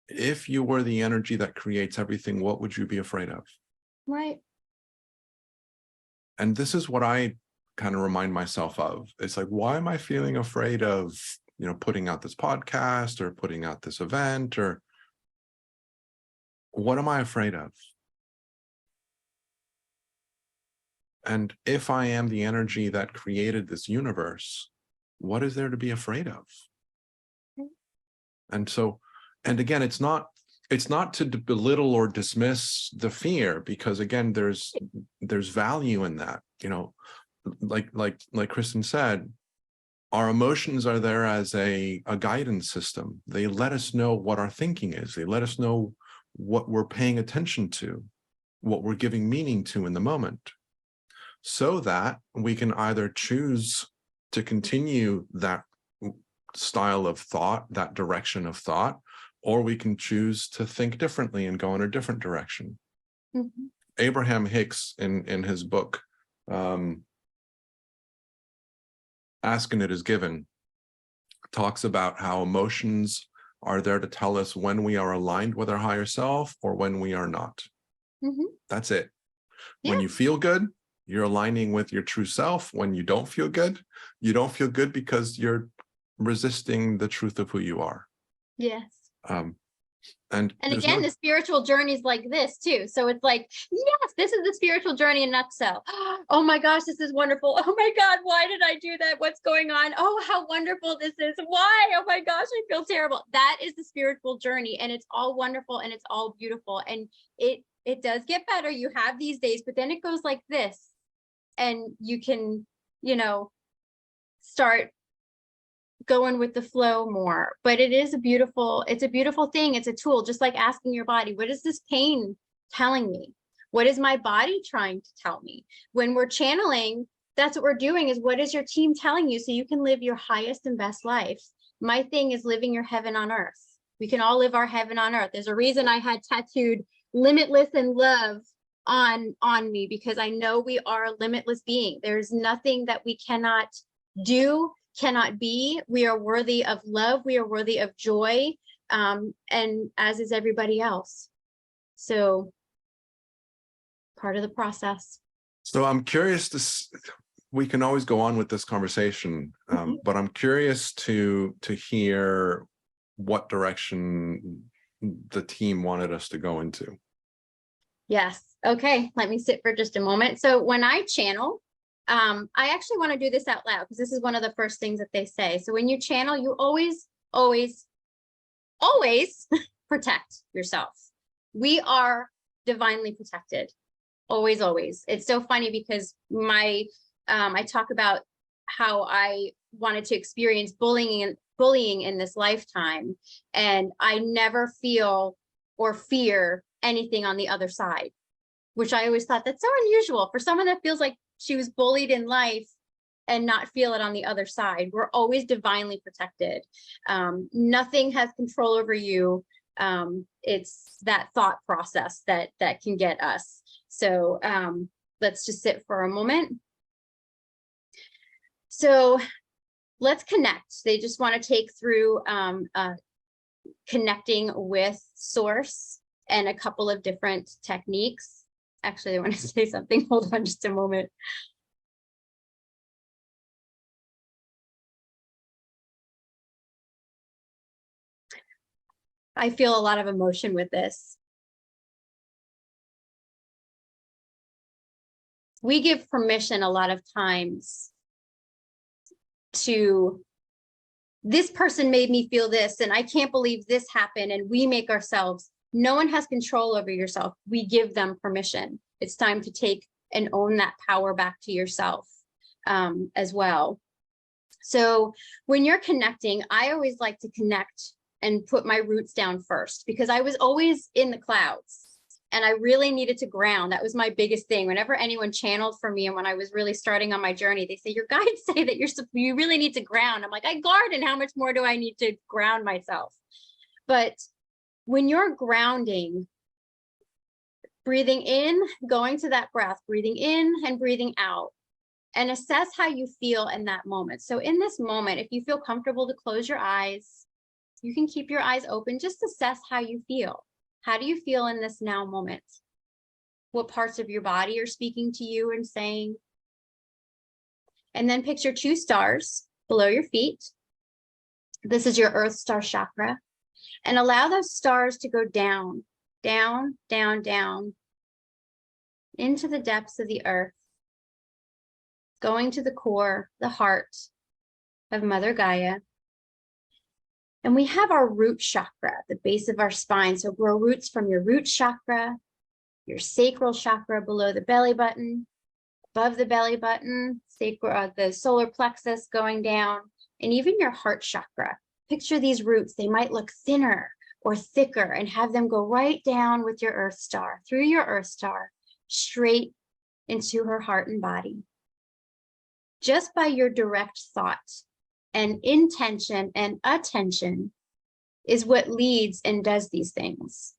if you were the energy that creates everything, what would you be afraid of? Right. And this is what I kind of remind myself of. It's like, why am I feeling afraid of, putting out this podcast or putting out this event, or what am I afraid of? And if I am the energy that created this universe, what is there to be afraid of? And so, and again, it's not to belittle or dismiss the fear, because again, there's value in that. Like Kristen said, our emotions are there as a guidance system. They let us know what our thinking is. They let us know what we're paying attention to, what we're giving meaning to in the moment, so that we can either choose to continue that style of thought, that direction of thought, or we can choose to think differently and go in a different direction. Mm-hmm. Abraham Hicks, in his book, Asking It Is Given, talks about how emotions are there to tell us when we are aligned with our higher self or when we are not. Mm-hmm. That's it. Yeah. When you feel good, you're aligning with your true self. When you don't feel good, you don't feel good because you're resisting the truth of who you are. Yes. And again, the spiritual journey is like this too. So it's like, yes, this is the spiritual journey in a nutshell. Oh my gosh, this is wonderful. Oh my God, why did I do that? What's going on? Oh, how wonderful this is. Why? Oh my gosh, I feel terrible. That is the spiritual journey, and it's all wonderful and it's all beautiful. And it does get better. You have these days, but then it goes like this, and you can, start going with the flow more. But it's a beautiful thing. It's a tool, just like asking your body, what is this pain telling me? What is my body trying to tell me? When we're channeling, that's what we're doing, is what is your team telling you so you can live your highest and best life? My thing is living your heaven on earth. We can all live our heaven on earth. There's a reason I had tattooed limitless and love on me, because I know we are a limitless being. There's nothing that we cannot do, cannot be. We are worthy of love. We are worthy of joy, and as is everybody else. So part of the process. So I'm curious we can always go on with this conversation, but I'm curious to hear what direction the team wanted us to go into. Yes. Okay. Let me sit for just a moment. So when I channel, I actually want to do this out loud, because this is one of the first things that they say. So when you channel, you always, always, always protect yourself. We are divinely protected. Always, always. It's so funny because I talk about how I wanted to experience bullying in this lifetime, and I never feel or fear anything on the other side, which I always thought that's so unusual for someone that feels like she was bullied in life and not feel it on the other side. We're always divinely protected. Nothing has control over you. It's that thought process that can get us. So let's just sit for a moment. So let's connect. They just want to take through connecting with source and a couple of different techniques. Actually, I want to say something. Hold on just a moment. I feel a lot of emotion with this. We give permission a lot of times to, this person made me feel this, and I can't believe this happened, and we make ourselves, no one has control over yourself. We give them permission. It's time to take and own that power back to yourself as well. So when you're connecting, I always like to connect and put my roots down first, because I was always in the clouds and I really needed to ground. That was my biggest thing. Whenever anyone channeled for me, and when I was really starting on my journey, they say, your guides say that you really need to ground. I'm like, I garden. How much more do I need to ground myself? But when you're grounding, breathing in, going to that breath, breathing in and breathing out, and assess how you feel in that moment. So in this moment, if you feel comfortable to close your eyes, you can keep your eyes open. Just assess how you feel. How do you feel in this now moment? What parts of your body are speaking to you and saying? And then picture 2 stars below your feet. This is your Earth Star chakra. And allow those stars to go down, down, down, down into the depths of the earth, going to the core, the heart of Mother Gaia. And we have our root chakra, the base of our spine. So grow roots from your root chakra, your sacral chakra below the belly button, above the belly button, the solar plexus going down, and even your heart chakra. Picture these roots. They might look thinner or thicker, and have them go right down with your Earth Star, through your Earth Star, straight into her heart and body. Just by your direct thought and intention and attention is what leads and does these things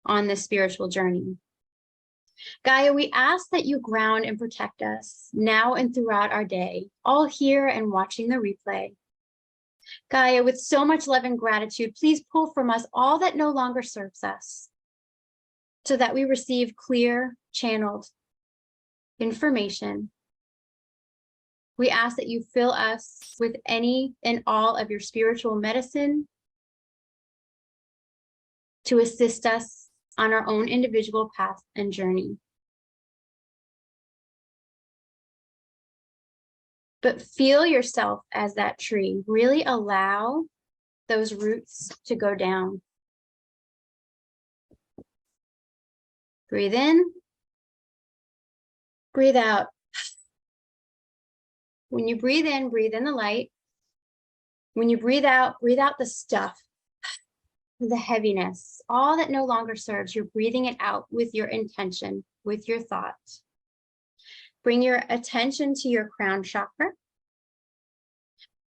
on this spiritual journey. Gaia, we ask that you ground and protect us now and throughout our day, all here and watching the replay. Gaia, with so much love and gratitude, please pull from us all that no longer serves us, so that we receive clear, channeled information. We ask that you fill us with any and all of your spiritual medicine to assist us on our own individual path and journey. But feel yourself as that tree. Really allow those roots to go down. Breathe in. Breathe out. When you breathe in the light. When you breathe out the stuff, the heaviness, all that no longer serves. You're breathing it out with your intention, with your thought. Bring your attention to your crown chakra.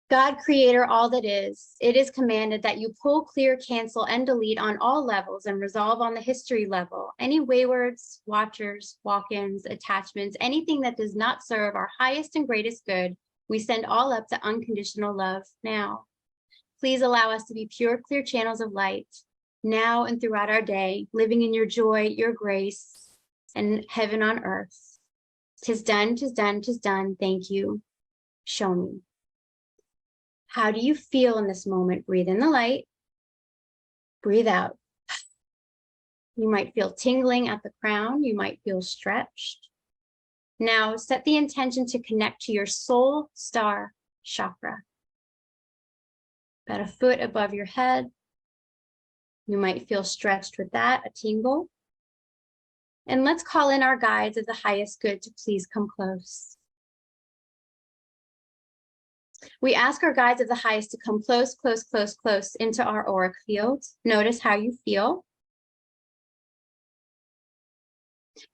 God, creator, all that is, it is commanded that you pull, clear, cancel, and delete on all levels and resolve on the history level any waywards, watchers, walk-ins, attachments, anything that does not serve our highest and greatest good. We send all up to unconditional love now. Please allow us to be pure, clear channels of light now and throughout our day, living in your joy, your grace, and heaven on earth. 'Tis done, 'tis done, 'tis done. Thank you. Show me. How do you feel in this moment? Breathe in the light. Breathe out. You might feel tingling at the crown. You might feel stretched. Now set the intention to connect to your soul star chakra. About a foot above your head. You might feel stretched with that, a tingle. And let's call in our guides of the highest good to please come close. We ask our guides of the highest to come close, close, close, close into our auric field. Notice how you feel.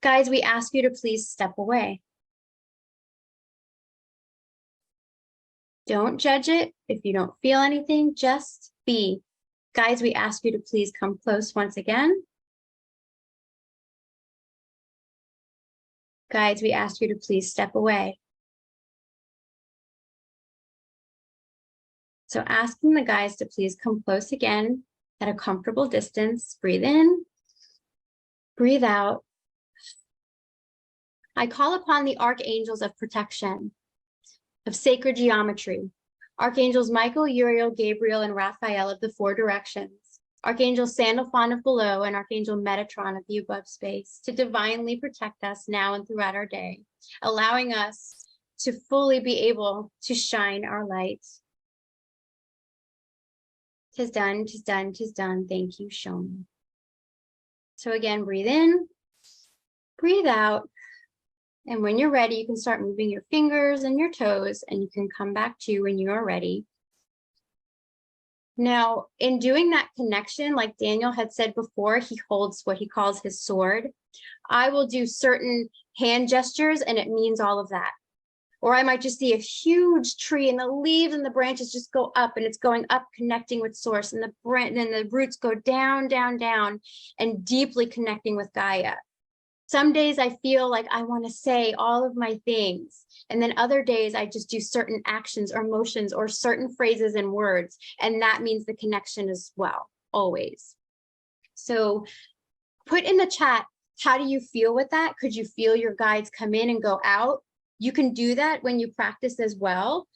Guides, we ask you to please step away. Don't judge it. If you don't feel anything, just be. Guides, we ask you to please come close once again. Guides, we ask you to please step away. So asking the guides to please come close again at a comfortable distance. Breathe in, breathe out. I call upon the archangels of protection, of sacred geometry, Archangels Michael, Uriel, Gabriel, and Raphael of the four directions, Archangel Sandalphon of below, and Archangel Metatron of the above space, to divinely protect us now and throughout our day, allowing us to fully be able to shine our light. 'Tis done, 'tis done, 'tis done. Thank you, show me. So again, breathe in, breathe out. And when you're ready, you can start moving your fingers and your toes, and you can come back to when you are ready. Now, in doing that connection, like Daniel had said before, he holds what he calls his sword. I will do certain hand gestures, and it means all of that. Or I might just see a huge tree and the leaves and the branches just go up, and it's going up, connecting with source, and the roots go down, down, down, and deeply connecting with Gaia. Some days I feel like I want to say all of my things. And then other days I just do certain actions or motions or certain phrases and words. And that means the connection as well, always. So put in the chat, how do you feel with that? Could you feel your guides come in and go out? You can do that when you practice as well.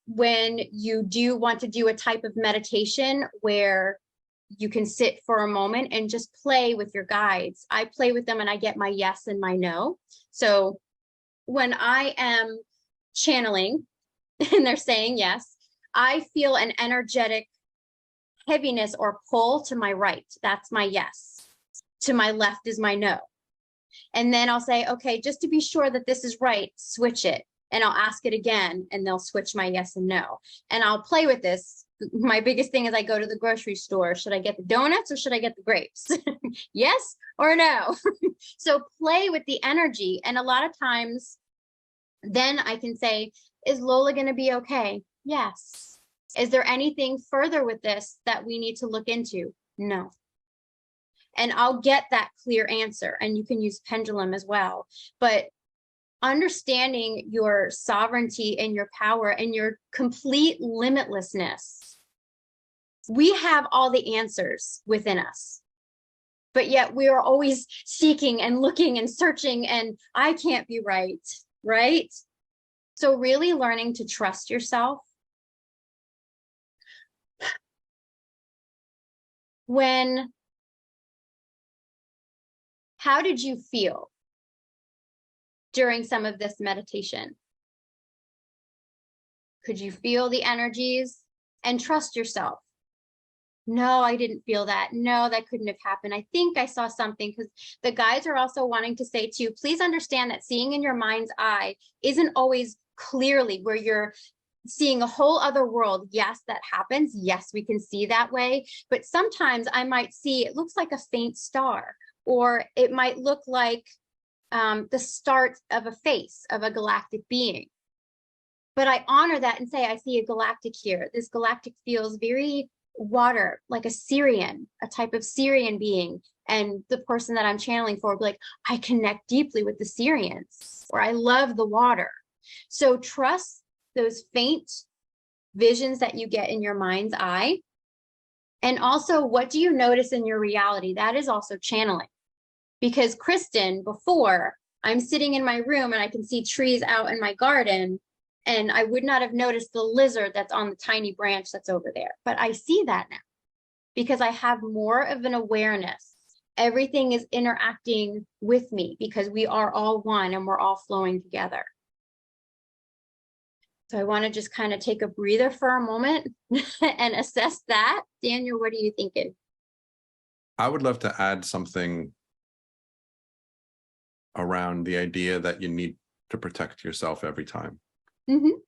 When you do want to do a type of meditation where you can sit for a moment and just play with your guides. I play with them and I get my yes and my no. So when I am channeling and they're saying yes, I feel an energetic heaviness or pull to my right. That's my yes. To my left is my no. And then I'll say, okay, just to be sure that this is right, switch it. And I'll ask it again, and they'll switch my yes and no. And I'll play with this. My biggest thing is I go to the grocery store. Should I get the donuts or should I get the grapes? Yes or no? So play with the energy. And a lot of times then I can say, is Lola going to be okay? Yes. Is there anything further with this that we need to look into? No. And I'll get that clear answer. And you can use pendulum as well. But understanding your sovereignty and your power and your complete limitlessness. We have all the answers within us, but yet we are always seeking and looking and searching, and I can't be right, right? So really learning to trust yourself. How did you feel during some of this meditation? Could you feel the energies? And trust yourself. No, I didn't feel that. No, that couldn't have happened. I think I saw something, because the guides are also wanting to say too, please understand that seeing in your mind's eye isn't always clearly where you're seeing a whole other world. Yes, that happens. Yes, we can see that way. But sometimes I might see, it looks like a faint star, or it might look like the start of a face of a galactic being. But I honor that and say, I see a galactic here. This galactic feels very water, like a Syrian, a type of Syrian being. And the person that I'm channeling for will be like, I connect deeply with the Syrians, or I love the water. So trust those faint visions that you get in your mind's eye. And also, what do you notice in your reality? That is also channeling. Because Kristen, before, I'm sitting in my room and I can see trees out in my garden, and I would not have noticed the lizard that's on the tiny branch that's over there. But I see that now because I have more of an awareness. Everything is interacting with me because we are all one and we're all flowing together. So I want to just kind of take a breather for a moment and assess that. Daniel, what are you thinking? I would love to add something around the idea that you need to protect yourself every time. Mm-hmm.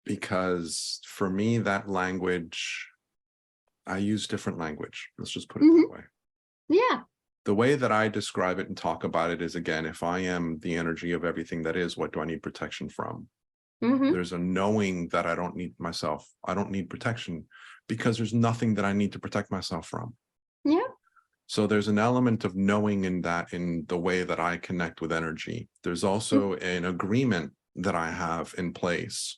Because for me, that language, I use different language. Let's just put it Mm-hmm. that way. Yeah. The way that I describe it and talk about it is, again, if I am the energy of everything that is, what do I need protection from? Mm-hmm. There's a knowing that I don't need myself. I don't need protection because there's nothing that I need to protect myself from. Yeah. So there's an element of knowing in that, in the way that I connect with energy. There's also an agreement that I have in place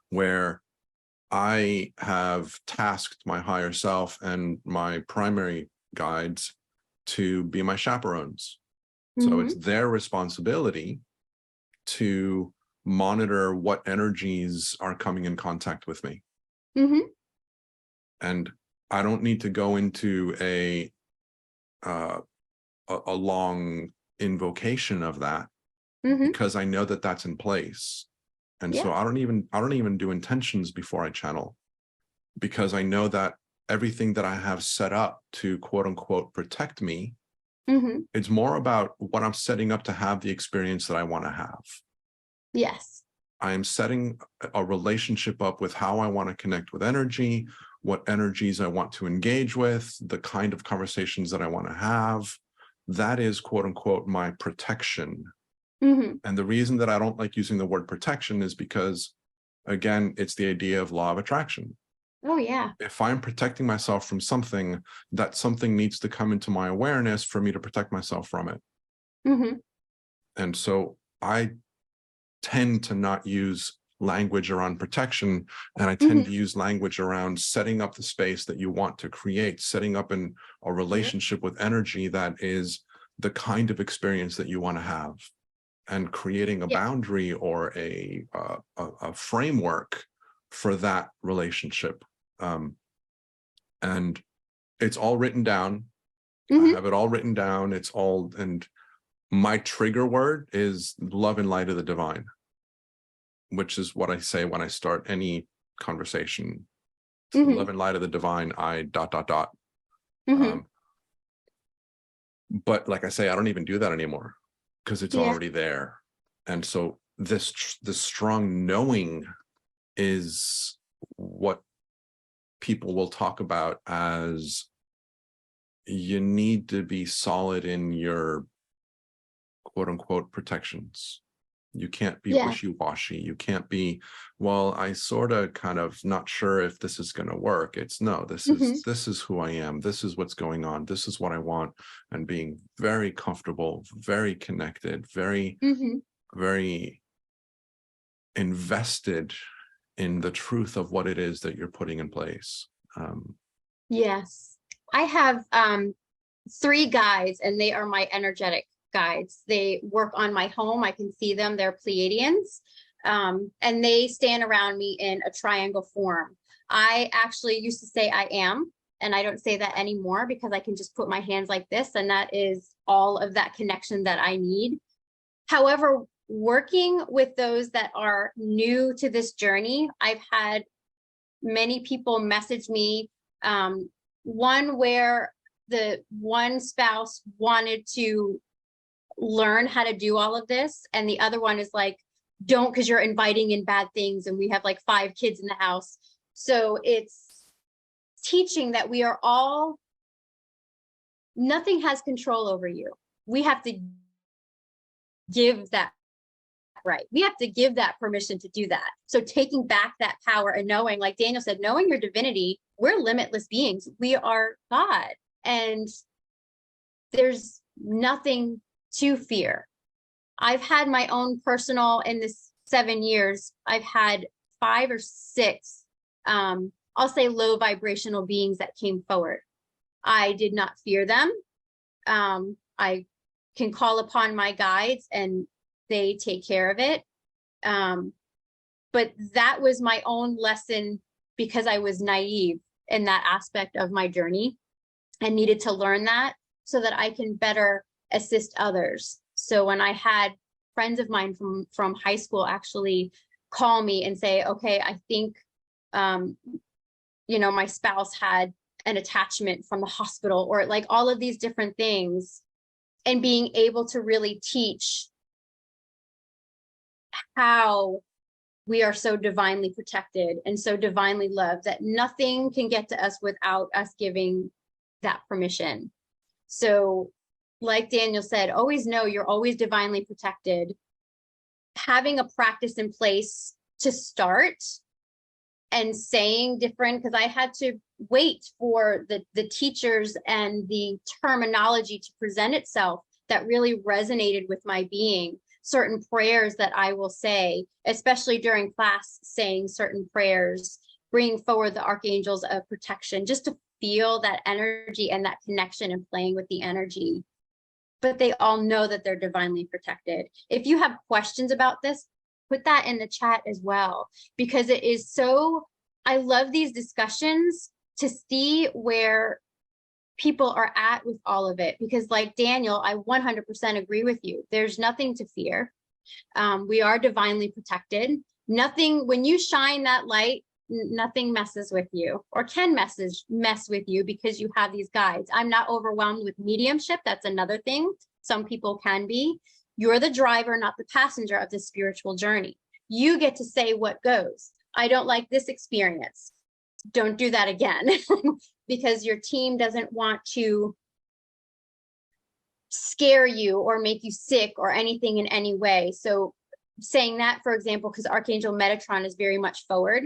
where I have tasked my higher self and my primary guides to be my chaperones. Mm-hmm. So it's their responsibility to monitor what energies are coming in contact with me. Mm-hmm. And I don't need to go into a long invocation of that, Mm-hmm. because I know that that's in place. And Yeah. so I don't even do intentions before I channel, because I know that everything that I have set up to quote unquote protect me, Mm-hmm. it's more about what I'm setting up to have the experience that I want to have. Yes. I am setting a relationship up with how I want to connect with energy, what energies I want to engage with, the kind of conversations that I want to have. That is quote unquote my protection. Mm-hmm. And the reason that I don't like using the word protection is because, again, it's the idea of law of attraction. Oh, yeah. If I'm protecting myself from something, that something needs to come into my awareness for me to protect myself from it. Mm-hmm. And so I tend to not use language around protection, and I tend to use language around setting up the space that you want to create, setting up a relationship with energy that is the kind of experience that you want to have, and creating a boundary or a framework for that relationship. And it's all written down. I have it all written down. It's all, and my trigger word is love and light of the divine, which is what I say when I start any conversation. Love and light of the divine, I ... But like I say, I don't even do that anymore because it's already there. And so this strong knowing is what people will talk about as, you need to be solid in your quote unquote protections. You can't be wishy-washy. You can't be, well, I sort of kind of not sure if this is going to work. It's no, this is who I am. This is what's going on. This is what I want. And being very comfortable, very connected, very, very invested in the truth of what it is that you're putting in place. Yes. I have 3 guides, and they are my energetic guides. They work on my home. I can see them. They're Pleiadians. And they stand around me in a triangle form. I actually used to say I am, and I don't say that anymore because I can just put my hands like this, and that is all of that connection that I need. However, working with those that are new to this journey, I've had many people message me, one where the one spouse wanted to learn how to do all of this, and the other one is like, don't, because you're inviting in bad things, and we have like 5 kids in the house. So it's teaching that we are all, nothing has control over you. We have to give that right. We have to give that permission to do that. So taking back that power and knowing, like Daniel said, knowing your divinity, we're limitless beings. We are God, and there's nothing to fear. I've had my own personal, in this 7 years, I've had 5 or 6, I'll say low vibrational beings that came forward. I did not fear them. I can call upon my guides and they take care of it. But that was my own lesson because I was naive in that aspect of my journey and needed to learn that so that I can better assist others. So when I had friends of mine from high school actually call me and say, okay, I think, my spouse had an attachment from the hospital, or like all of these different things, and being able to really teach how we are so divinely protected and so divinely loved that nothing can get to us without us giving that permission. So like Daniel said, always know you're always divinely protected. Having a practice in place to start and saying different, because I had to wait for the teachers and the terminology to present itself that really resonated with my being. Certain prayers that I will say, especially during class, saying certain prayers, bringing forward the archangels of protection, just to feel that energy and that connection and playing with the energy. But they all know that they're divinely protected. If you have questions about this, put that in the chat as well, because it is so, I love these discussions to see where people are at with all of it, because like Daniel, I 100% agree with you. There's nothing to fear. We are divinely protected. Nothing, when you shine that light, nothing messes with you or can mess with you because you have these guides. I'm not overwhelmed with mediumship. That's another thing. Some people can be. You're the driver, not the passenger of this spiritual journey. You get to say what goes. I don't like this experience. Don't do that again. Because your team doesn't want to scare you or make you sick or anything in any way. So saying that, for example, because Archangel Metatron is very much forward.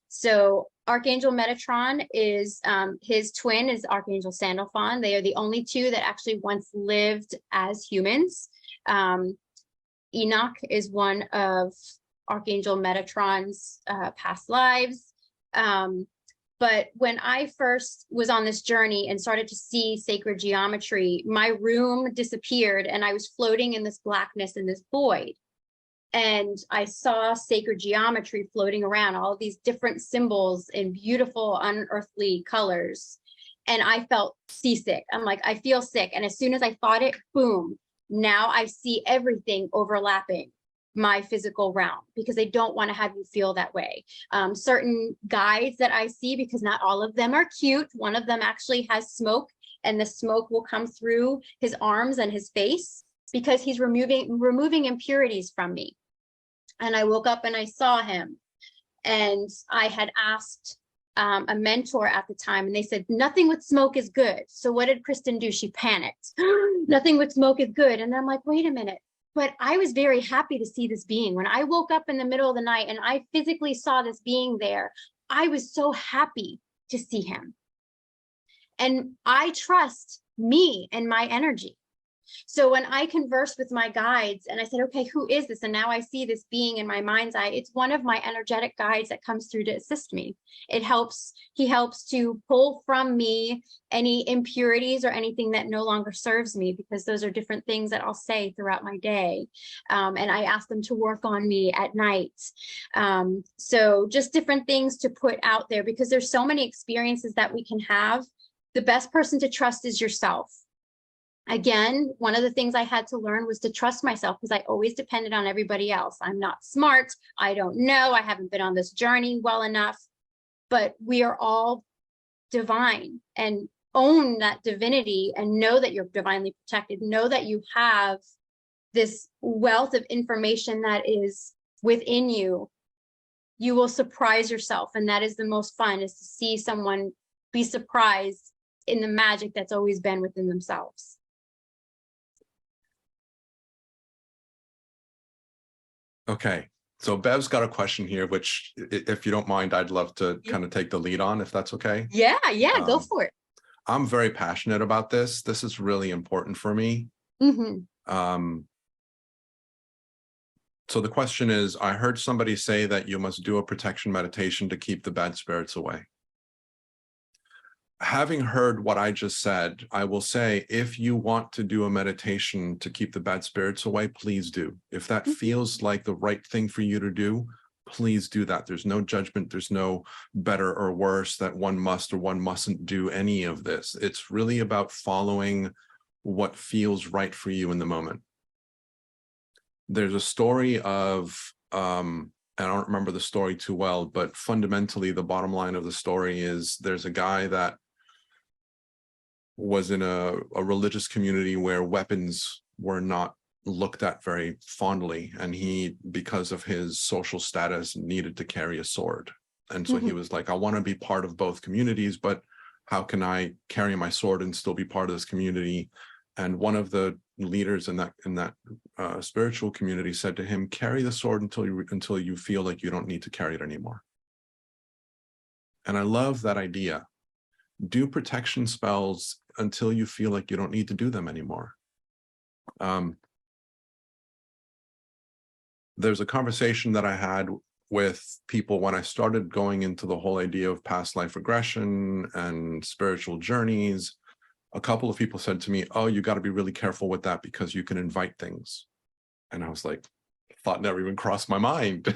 So Archangel Metatron is, his twin is Archangel Sandalphon. They are the only 2 that actually once lived as humans. Enoch is one of Archangel Metatron's past lives. But when I first was on this journey and started to see sacred geometry, my room disappeared and I was floating in this blackness, in this void. And I saw sacred geometry floating around, all of these different symbols in beautiful, unearthly colors. And I felt seasick. I'm like, I feel sick. And as soon as I thought it, boom, now I see everything overlapping my physical realm, because they don't want to have you feel that way. Certain guides that I see, because not all of them are cute. One of them actually has smoke, and the smoke will come through his arms and his face because he's removing impurities from me. And I woke up and I saw him, and I had asked a mentor at the time, and they said, nothing with smoke is good. So what did Kristen do? She panicked. Nothing with smoke is good. And I'm like, wait a minute. But I was very happy to see this being. When I woke up in the middle of the night and I physically saw this being there, I was so happy to see him. And I trust me and my energy. So when I converse with my guides and I said, okay, who is this? And now I see this being in my mind's eye. It's one of my energetic guides that comes through to assist me. He helps to pull from me any impurities or anything that no longer serves me, because those are different things that I'll say throughout my day. And I ask them to work on me at night. So just different things to put out there, because there's so many experiences that we can have. The best person to trust is yourself. Again, one of the things I had to learn was to trust myself, because I always depended on everybody else. I'm not smart. I don't know. I haven't been on this journey well enough, but we are all divine, and own that divinity and know that you're divinely protected. Know that you have this wealth of information that is within you. You will surprise yourself. And that is the most fun, is to see someone be surprised in the magic that's always been within themselves. Okay. So Bev's got a question here, which, if you don't mind, I'd love to kind of take the lead on, if that's okay. Yeah, go for it. I'm very passionate about this. This is really important for me. So the question is, I heard somebody say that you must do a protection meditation to keep the bad spirits away. Having heard what I just said, I will say, if you want to do a meditation to keep the bad spirits away, please do. If that feels like the right thing for you to do, please do that. There's no judgment. There's no better or worse that one must or one mustn't do any of this. It's really about following what feels right for you in the moment. There's a story of, and I don't remember the story too well, but fundamentally the bottom line of the story is there's a guy that was in a religious community where weapons were not looked at very fondly, and he, because of his social status, needed to carry a sword. And so he was like, I want to be part of both communities, but how can I carry my sword and still be part of this community? And one of the leaders in that spiritual community said to him, carry the sword until you feel like you don't need to carry it anymore. And I love that idea. Do protection spells until you feel like you don't need to do them anymore. There's a conversation that I had with people when I started going into the whole idea of past life regression and spiritual journeys. A couple of people said to me, oh, you got to be really careful with that because you can invite things. And I was like, thought never even crossed my mind.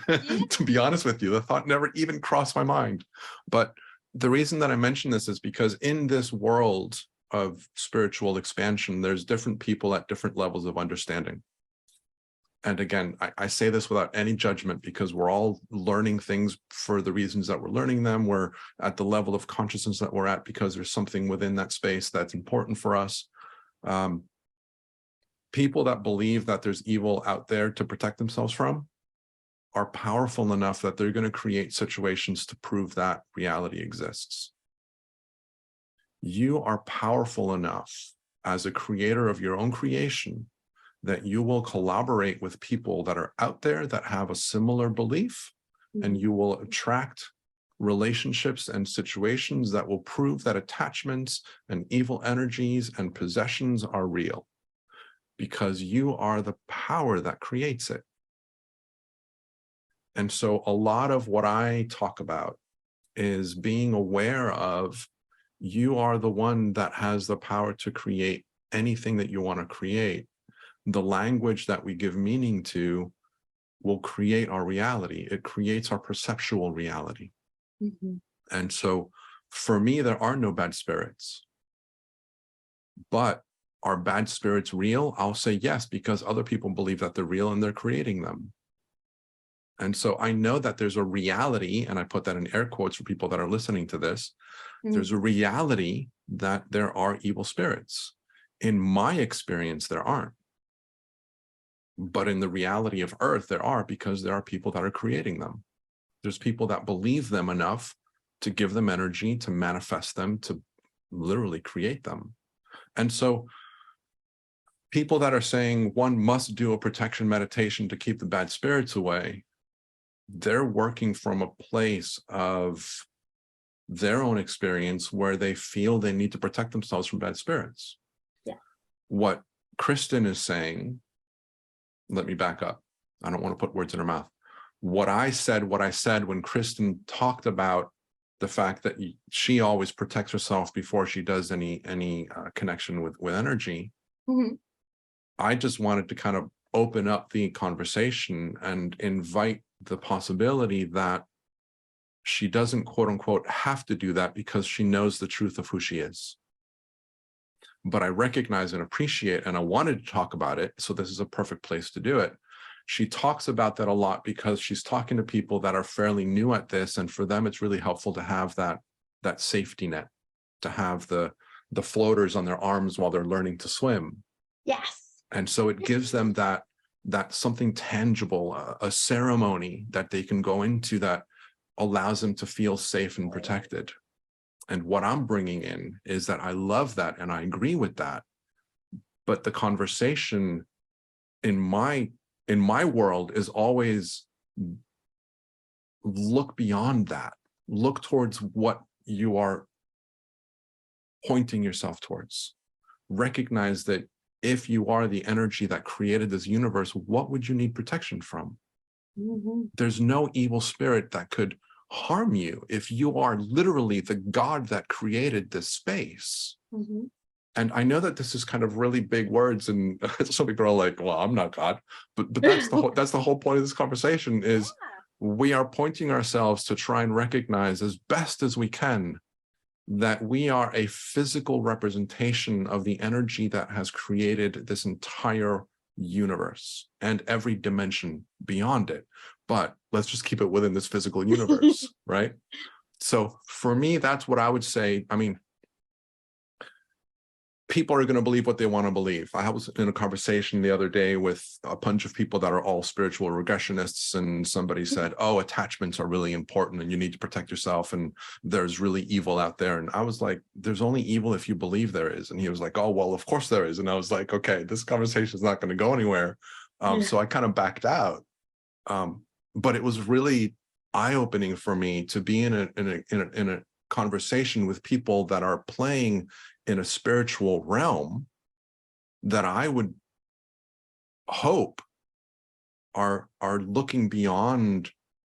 To be honest with you, the thought never even crossed my mind. But the reason that I mention this is because in this world of spiritual expansion, there's different people at different levels of understanding. And again, I say this without any judgment, because we're all learning things for the reasons that we're learning them. We're at the level of consciousness that we're at because there's something within that space that's important for us. People that believe that there's evil out there to protect themselves from are powerful enough that they're going to create situations to prove that reality exists. You are powerful enough as a creator of your own creation that you will collaborate with people that are out there that have a similar belief, and you will attract relationships and situations that will prove that attachments and evil energies and possessions are real, because you are the power that creates it. And so a lot of what I talk about is being aware of, you are the one that has the power to create anything that you want to create. The language that we give meaning to will create our reality. It creates our perceptual reality. And so for me, there are no bad spirits. But are bad spirits real? I'll say yes, because other people believe that they're real and they're creating them. And so I know that there's a reality, and I put that in air quotes for people that are listening to this. There's a reality that there are evil spirits. In my experience, there aren't. But in the reality of Earth, there are, because there are people that are creating them. There's people that believe them enough to give them energy, to manifest them, to literally create them. And so people that are saying one must do a protection meditation to keep the bad spirits away, they're working from a place of their own experience where they feel they need to protect themselves from bad spirits. Yeah. What Kristen is saying, let me back up. I don't want to put words in her mouth. What I said when Kristen talked about the fact that she always protects herself before she does any connection with energy. Mhm. I just wanted to kind of open up the conversation and invite the possibility that she doesn't, quote unquote, have to do that because she knows the truth of who she is. But I recognize and appreciate, and I wanted to talk about it, so this is a perfect place to do it. She talks about that a lot because she's talking to people that are fairly new at this, and for them, it's really helpful to have that safety net, to have the floaters on their arms while they're learning to swim. Yes. And so it gives them that something tangible, a ceremony that they can go into that allows them to feel safe and protected. And what I'm bringing in is that I love that and I agree with that. But the conversation in my world is always look beyond that. Look towards what you are pointing yourself towards. Recognize that if you are the energy that created this universe, what would you need protection from? Mm-hmm. There's no evil spirit that could harm you if you are literally the God that created this space. Mm-hmm. And I know that this is kind of really big words, and some people are like, well, I'm not God, but that's the whole point of this conversation is we are pointing ourselves to try and recognize as best as we can that we are a physical representation of the energy that has created this entire universe and every dimension beyond it. But let's just keep it within this physical universe, right? So for me, that's what I would say. I mean, people are going to believe what they want to believe. I was in a conversation the other day with a bunch of people that are all spiritual regressionists, and somebody said, oh, attachments are really important and you need to protect yourself, and there's really evil out there. And I was like, there's only evil if you believe there is. And he was like, oh, well, of course there is. And I was like, okay, this conversation is not going to go anywhere. So I kind of backed out. But it was really eye-opening for me to be in a conversation with people that are playing in a spiritual realm that I would hope are looking beyond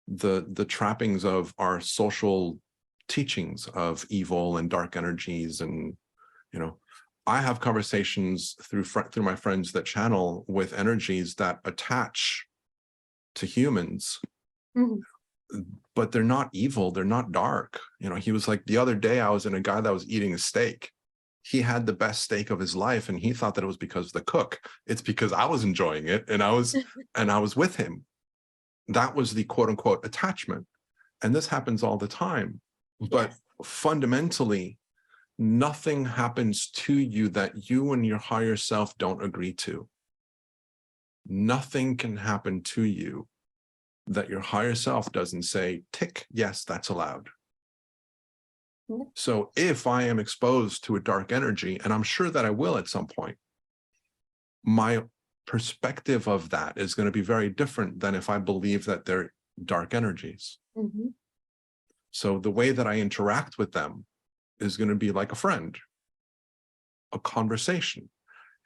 the trappings of our social teachings of evil and dark energies. And I have conversations through my friends that channel with energies that attach to humans. Mm-hmm. But they're not evil, they're not dark. He was like, the other day I was in a guy that was eating a steak. He had the best steak of his life, and he thought that it was because of the cook. It's because I was enjoying it, and I was with him. That was the quote unquote attachment. And this happens all the time. But fundamentally, nothing happens to you that you and your higher self don't agree to. Nothing can happen to you that your higher self doesn't say, tick, yes, that's allowed. So if I am exposed to a dark energy, and I'm sure that I will at some point, my perspective of that is going to be very different than if I believe that they're dark energies. Mm-hmm. So the way that I interact with them is going to be like a friend, a conversation.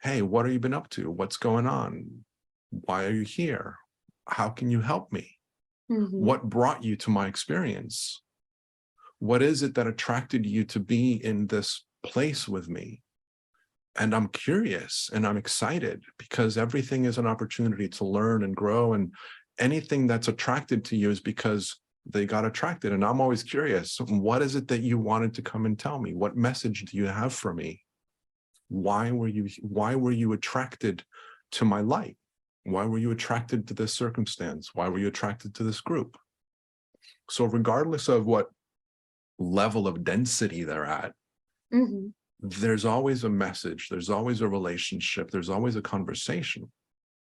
Hey, what have you been up to? What's going on? Why are you here? How can you help me? Mm-hmm. What brought you to my experience? What is it that attracted you to be in this place with me? And I'm curious and I'm excited because everything is an opportunity to learn and grow, and anything that's attracted to you is because they got attracted. And I'm always curious, what is it that you wanted to come and tell me? What message do you have for me? Why were you attracted to my light? Why were you attracted to this circumstance? Why were you attracted to this group? So regardless of what level of density they're at, Mm-hmm. there's always a message, there's always a relationship, there's always a conversation.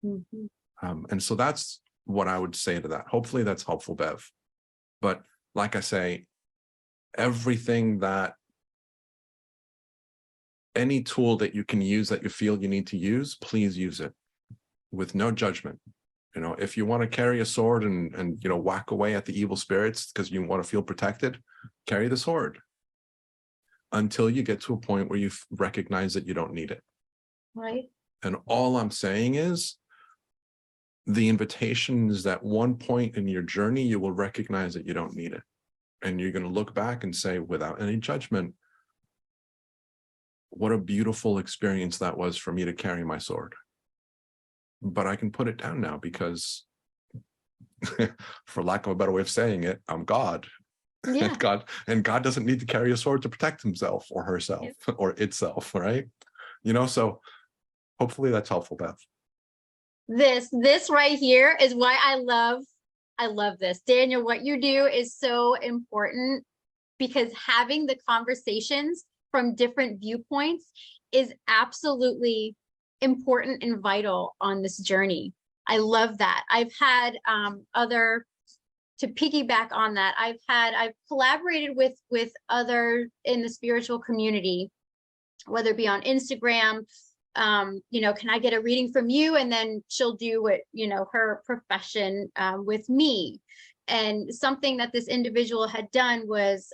Mm-hmm. And so that's what I would say to that. Hopefully that's helpful, Bev. But like I say, any tool that you can use that you feel you need to use, please use it with no judgment. If you want to carry a sword and whack away at the evil spirits because you want to feel protected, carry the sword until you get to a point where you recognize that you don't need it. Right. And all I'm saying is the invitation is that one point in your journey, you will recognize that you don't need it. And you're going to look back and say, without any judgment, what a beautiful experience that was for me to carry my sword. But I can put it down now because, for lack of a better way of saying it, I'm God. Yeah. And God doesn't need to carry a sword to protect himself or herself or itself, right? You know, so hopefully that's helpful, Beth. This right here is why I love this. Daniel, what you do is so important, because having the conversations from different viewpoints is absolutely important and vital on this journey. I love that. I've had to piggyback on that, I've collaborated with other in the spiritual community, whether it be on Instagram, you know, can I get a reading from you? And then she'll do what, you know, her profession with me. And something that this individual had done was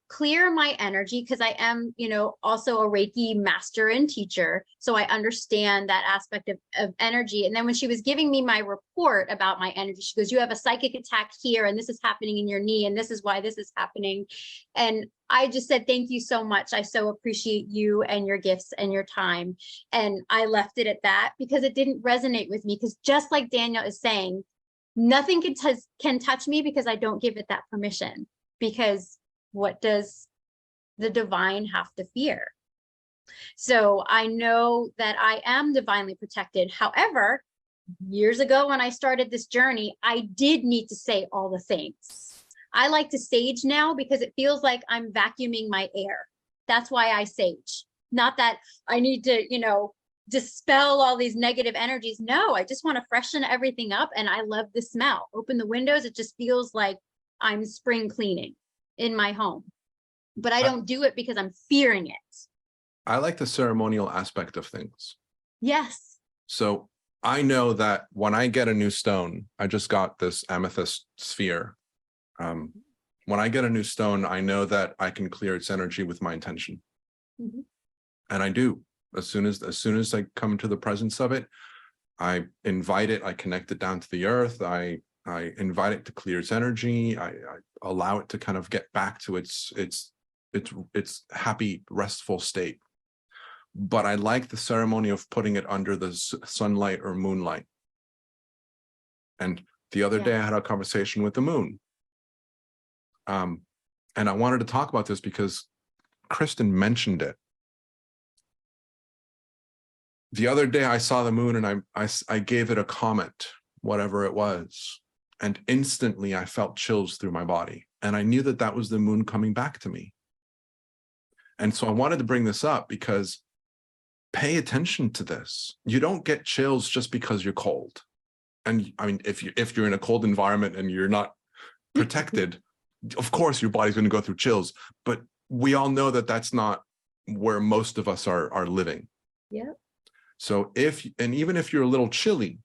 clear my energy, because I am, you know, also a Reiki master and teacher. So I understand that aspect of energy. And then when she was giving me my report about my energy, she goes, you have a psychic attack here, and this is happening in your knee, and this is why this is happening. And I just said, thank you so much. I so appreciate you and your gifts and your time. And I left it at that, because it didn't resonate with me. Because just like Daniel is saying, nothing can touch me because I don't give it that permission. Because what does the divine have to fear? So I know that I am divinely protected. However, years ago when I started this journey, I did need to say all the things. I like to sage now because it feels like I'm vacuuming my air. That's why I sage. Not that I need to, you know, dispel all these negative energies. No, I just want to freshen everything up. And I love the smell. Open the windows. It just feels like I'm spring cleaning in my home. But I don't do it because I'm fearing it. I like the ceremonial aspect of things. Yes. So I know that when I get a new stone, I just got this amethyst sphere. When I get a new stone, I know that I can clear its energy with my intention. Mm-hmm. And I do. As soon as I come into the presence of it, I invite it, I connect it down to the earth, I invite it to clear its energy, I allow it to kind of get back to its happy, restful state. But I like the ceremony of putting it under the sunlight or moonlight. And the other day I had a conversation with the moon. And I wanted to talk about this because Kristen mentioned it. The other day I saw the moon and I gave it a comment, whatever it was. And instantly I felt chills through my body. And I knew that that was the moon coming back to me. And so I wanted to bring this up because pay attention to this. You don't get chills just because you're cold. And I mean, if you're in a cold environment and you're not protected, of course your body's going to go through chills. But we all know that that's not where most of us are living. Yeah. So even if you're a little chilly,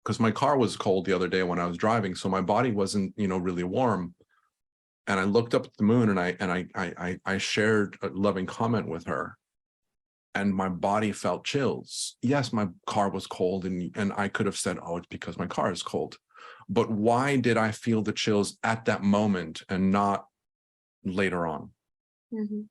because my car was cold the other day when I was driving, so my body wasn't, you know, really warm. And I looked up at the moon and I shared a loving comment with her. And my body felt chills. Yes, my car was cold, and I could have said, oh, it's because my car is cold. But why did I feel the chills at that moment and not later on? Mm-hmm.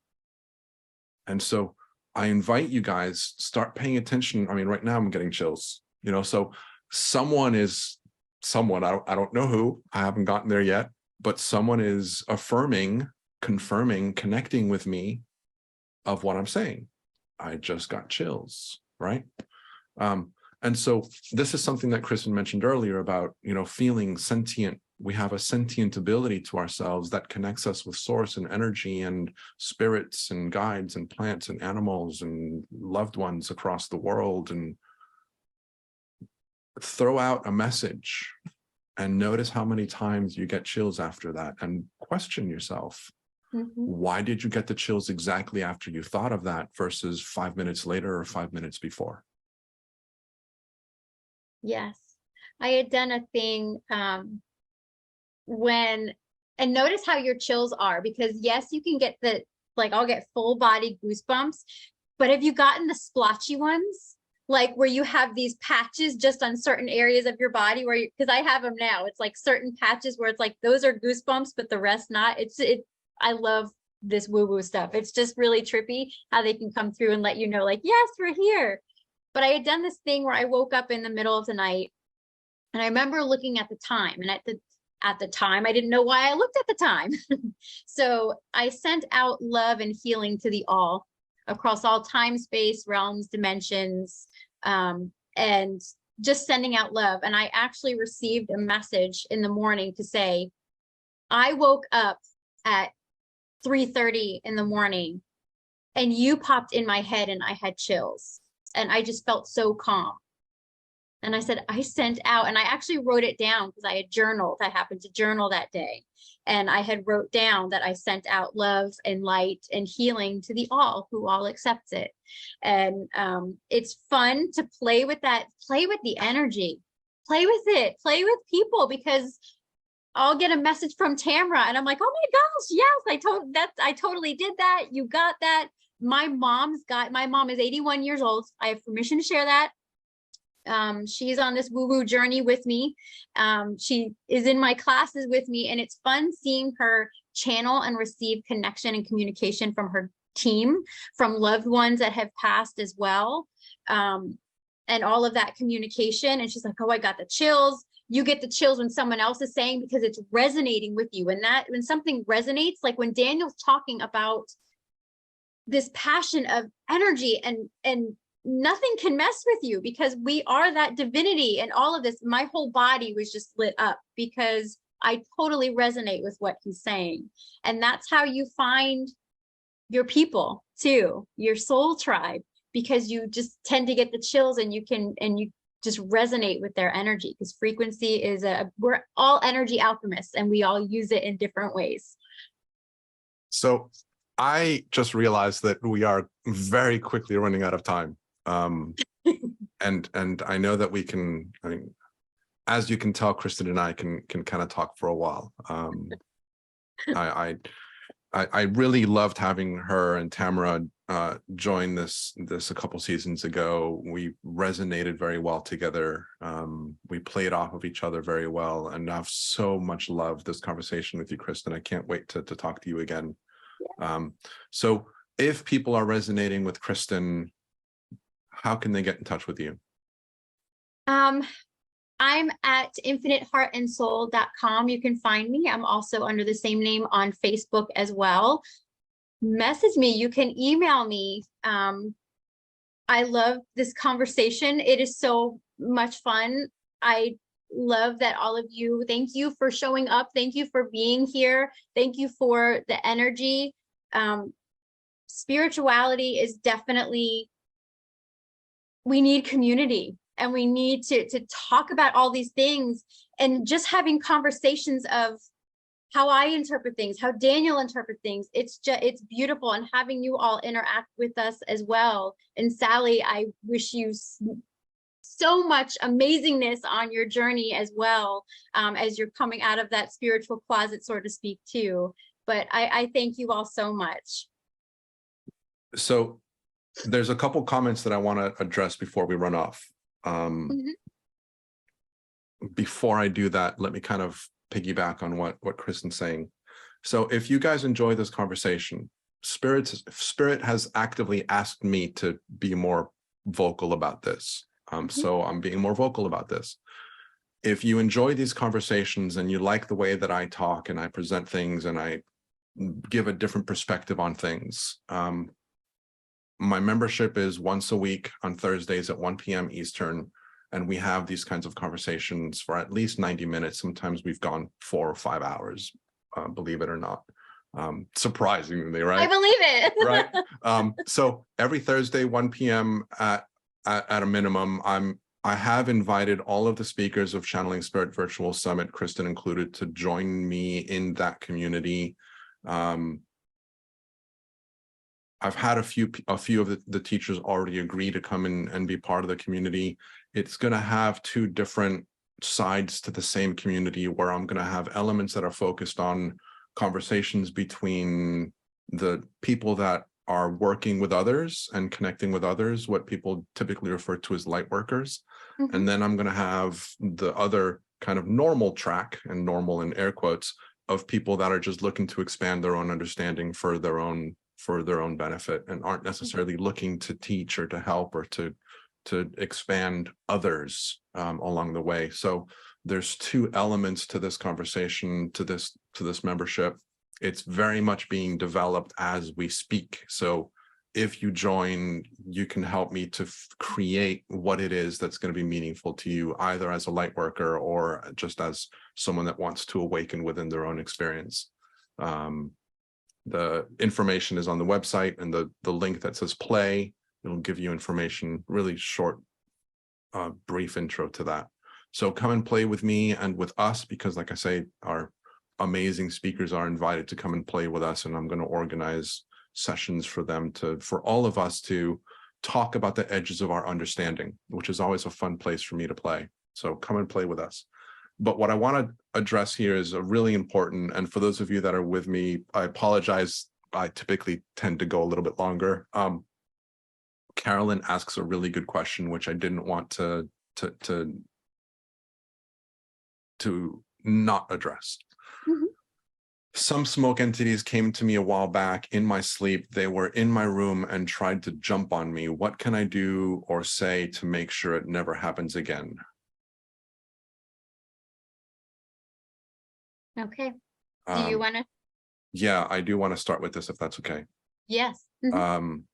And so I invite you guys, start paying attention. I mean, right now I'm getting chills, you know, so someone, I don't know who, I haven't gotten there yet, but someone is affirming, confirming, connecting with me of what I'm saying. I just got chills, right? And so this is something that Kristen mentioned earlier about, you know, feeling sentient. We have a sentient ability to ourselves that connects us with source and energy and spirits and guides and plants and animals and loved ones across the world. And throw out a message and notice how many times you get chills after that, and question yourself. Mm-hmm. Why did you get the chills exactly after you thought of that versus 5 minutes later or 5 minutes before? Yes. I had done a thing and notice how your chills are, because yes, you can get I'll get full body goosebumps, but have you gotten the splotchy ones? like where you have these patches just on certain areas of your body where because I have them now. It's like certain patches where it's like those are goosebumps, but the rest not. I love this woo-woo stuff. It's just really trippy how they can come through and let you know, like, yes, we're here. But I had done this thing where I woke up in the middle of the night, and I remember looking at the time, and at the time, I didn't know why I looked at the time. So I sent out love and healing to the all across all time, space, realms, dimensions, and just sending out love. And I actually received a message in the morning to say, I woke up at 3:30 in the morning and you popped in my head and I had chills and I just felt so calm. And I said, I sent out, and I actually wrote it down because I had journaled. I happened to journal that day. And I had wrote down that I sent out love and light and healing to the all who all accepts it. And it's fun to play with that, play with the energy, play with it, play with people, because I'll get a message from Tamra and I'm like, oh my gosh, yes, I totally did that. You got that. My mom is 81 years old. I have permission to share that. She's on this woo-woo journey with me. She is in my classes with me, and it's fun seeing her channel and receive connection and communication from her team, from loved ones that have passed as well. And all of that communication. And she's like, oh, I got the chills. You get the chills when someone else is saying, because it's resonating with you. And that when something resonates, like when Daniel's talking about this passion of energy and nothing can mess with you because we are that divinity, and all of this, my whole body was just lit up because I totally resonate with what he's saying. And that's how you find your people too, your soul tribe, because you just tend to get the chills and you just resonate with their energy, because frequency is we're all energy alchemists and we all use it in different ways. So I just realized that we are very quickly running out of time. And I know that we can, I mean, as you can tell, Kristen and I can kind of talk for a while. I really loved having her and Tamara join this a couple seasons ago. We resonated very well together. We played off of each other very well, and I've so much loved this conversation with you, Kristen. I can't wait to talk to you again. So if people are resonating with Kristen, how can they get in touch with you? I'm at infiniteheartandsoul.com. You can find me. I'm also under the same name on Facebook as well. Message me. You can email me. I love this conversation. It is so much fun. I love that all of you, thank you for showing up. Thank you for being here. Thank you for the energy. Spirituality is definitely, we need community, and we need to talk about all these things, and just having conversations of how I interpret things, how Daniel interprets things. It's beautiful, and having you all interact with us as well. And Sally, I wish you so much amazingness on your journey as well, as you're coming out of that spiritual closet, so to speak, too. But I thank you all so much. So there's a couple comments that I want to address before we run off. Before I do that, let me kind of piggyback on what Kristen's saying. So if you guys enjoy this conversation, Spirit has actively asked me to be more vocal about this. So I'm being more vocal about this. If you enjoy these conversations and you like the way that I talk and I present things and I give a different perspective on things, my membership is once a week on Thursdays at 1 p.m. Eastern, and we have these kinds of conversations for at least 90 minutes. Sometimes we've gone 4 or 5 hours, believe it or not. Surprisingly, right? I believe it. Right. So every Thursday, 1 p.m. at a minimum, I have invited all of the speakers of Channeling Spirit Virtual Summit, Kristen included, to join me in that community. I've had a few of the teachers already agree to come in and be part of the community. It's going to have 2 different sides to the same community, where I'm going to have elements that are focused on conversations between the people that are working with others and connecting with others, what people typically refer to as light workers. Mhm. And then I'm going to have the other kind of normal track, and normal in air quotes, of people that are just looking to expand their own understanding for their own benefit, and aren't necessarily looking to teach or to help or to expand others along the way. So there's two elements to this conversation, to this membership. It's very much being developed as we speak. So if you join, you can help me to create what it is that's going to be meaningful to you, either as a light worker or just as someone that wants to awaken within their own experience. The information is on the website, and the link that says play, it'll give you information, really short, brief intro to that. So come and play with me and with us, because like I say, our amazing speakers are invited to come and play with us, and I'm going to organize sessions for them for all of us to talk about the edges of our understanding, which is always a fun place for me to play. So come and play with us. But what I want to address here is a really important, and for those of you that are with me, I apologize, I typically tend to go a little bit longer. Carolyn asks a really good question, which I didn't want to not address. Mhm. Some smoke entities came to me a while back in my sleep. They were in my room and tried to jump on me. What can I do or say to make sure it never happens again? Okay. Do you want to? Yeah, I do want to start with this, if that's okay. Yes. Mhm.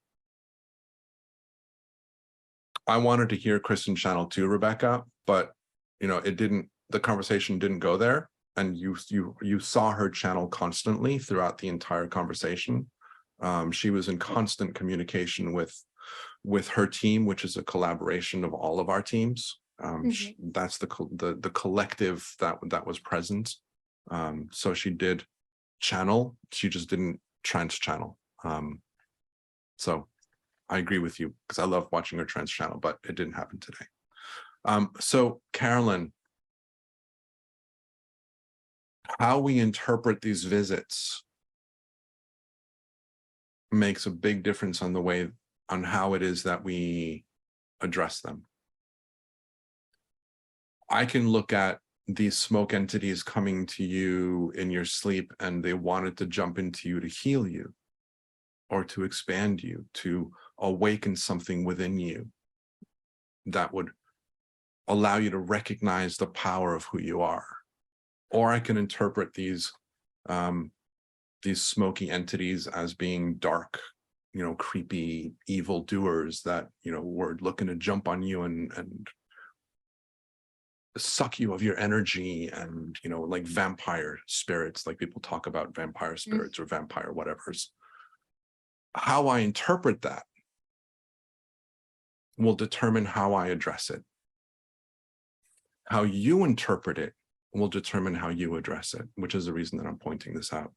I wanted to hear Kristen channel too, Rebecca, but the conversation didn't go there. And you saw her channel constantly throughout the entire conversation. She was in constant communication with her team, which is a collaboration of all of our teams. That's the collective that was present. So she did channel, she just didn't trans channel. So I agree with you, because I love watching her trans channel, but it didn't happen today. So Carolyn, how we interpret these visits makes a big difference on how it is that we address them. I can look at these smoke entities coming to you in your sleep, and they wanted to jump into you to heal you, or to expand you, to awaken something within you that would allow you to recognize the power of who you are. Or I can interpret these smoky entities as being dark, creepy, evil doers that, were looking to jump on you and suck you of your energy, and, like vampire spirits, like people talk about vampire spirits or vampire whatevers. How I interpret that will determine how I address it. How you interpret it will determine how you address it, which is the reason that I'm pointing this out.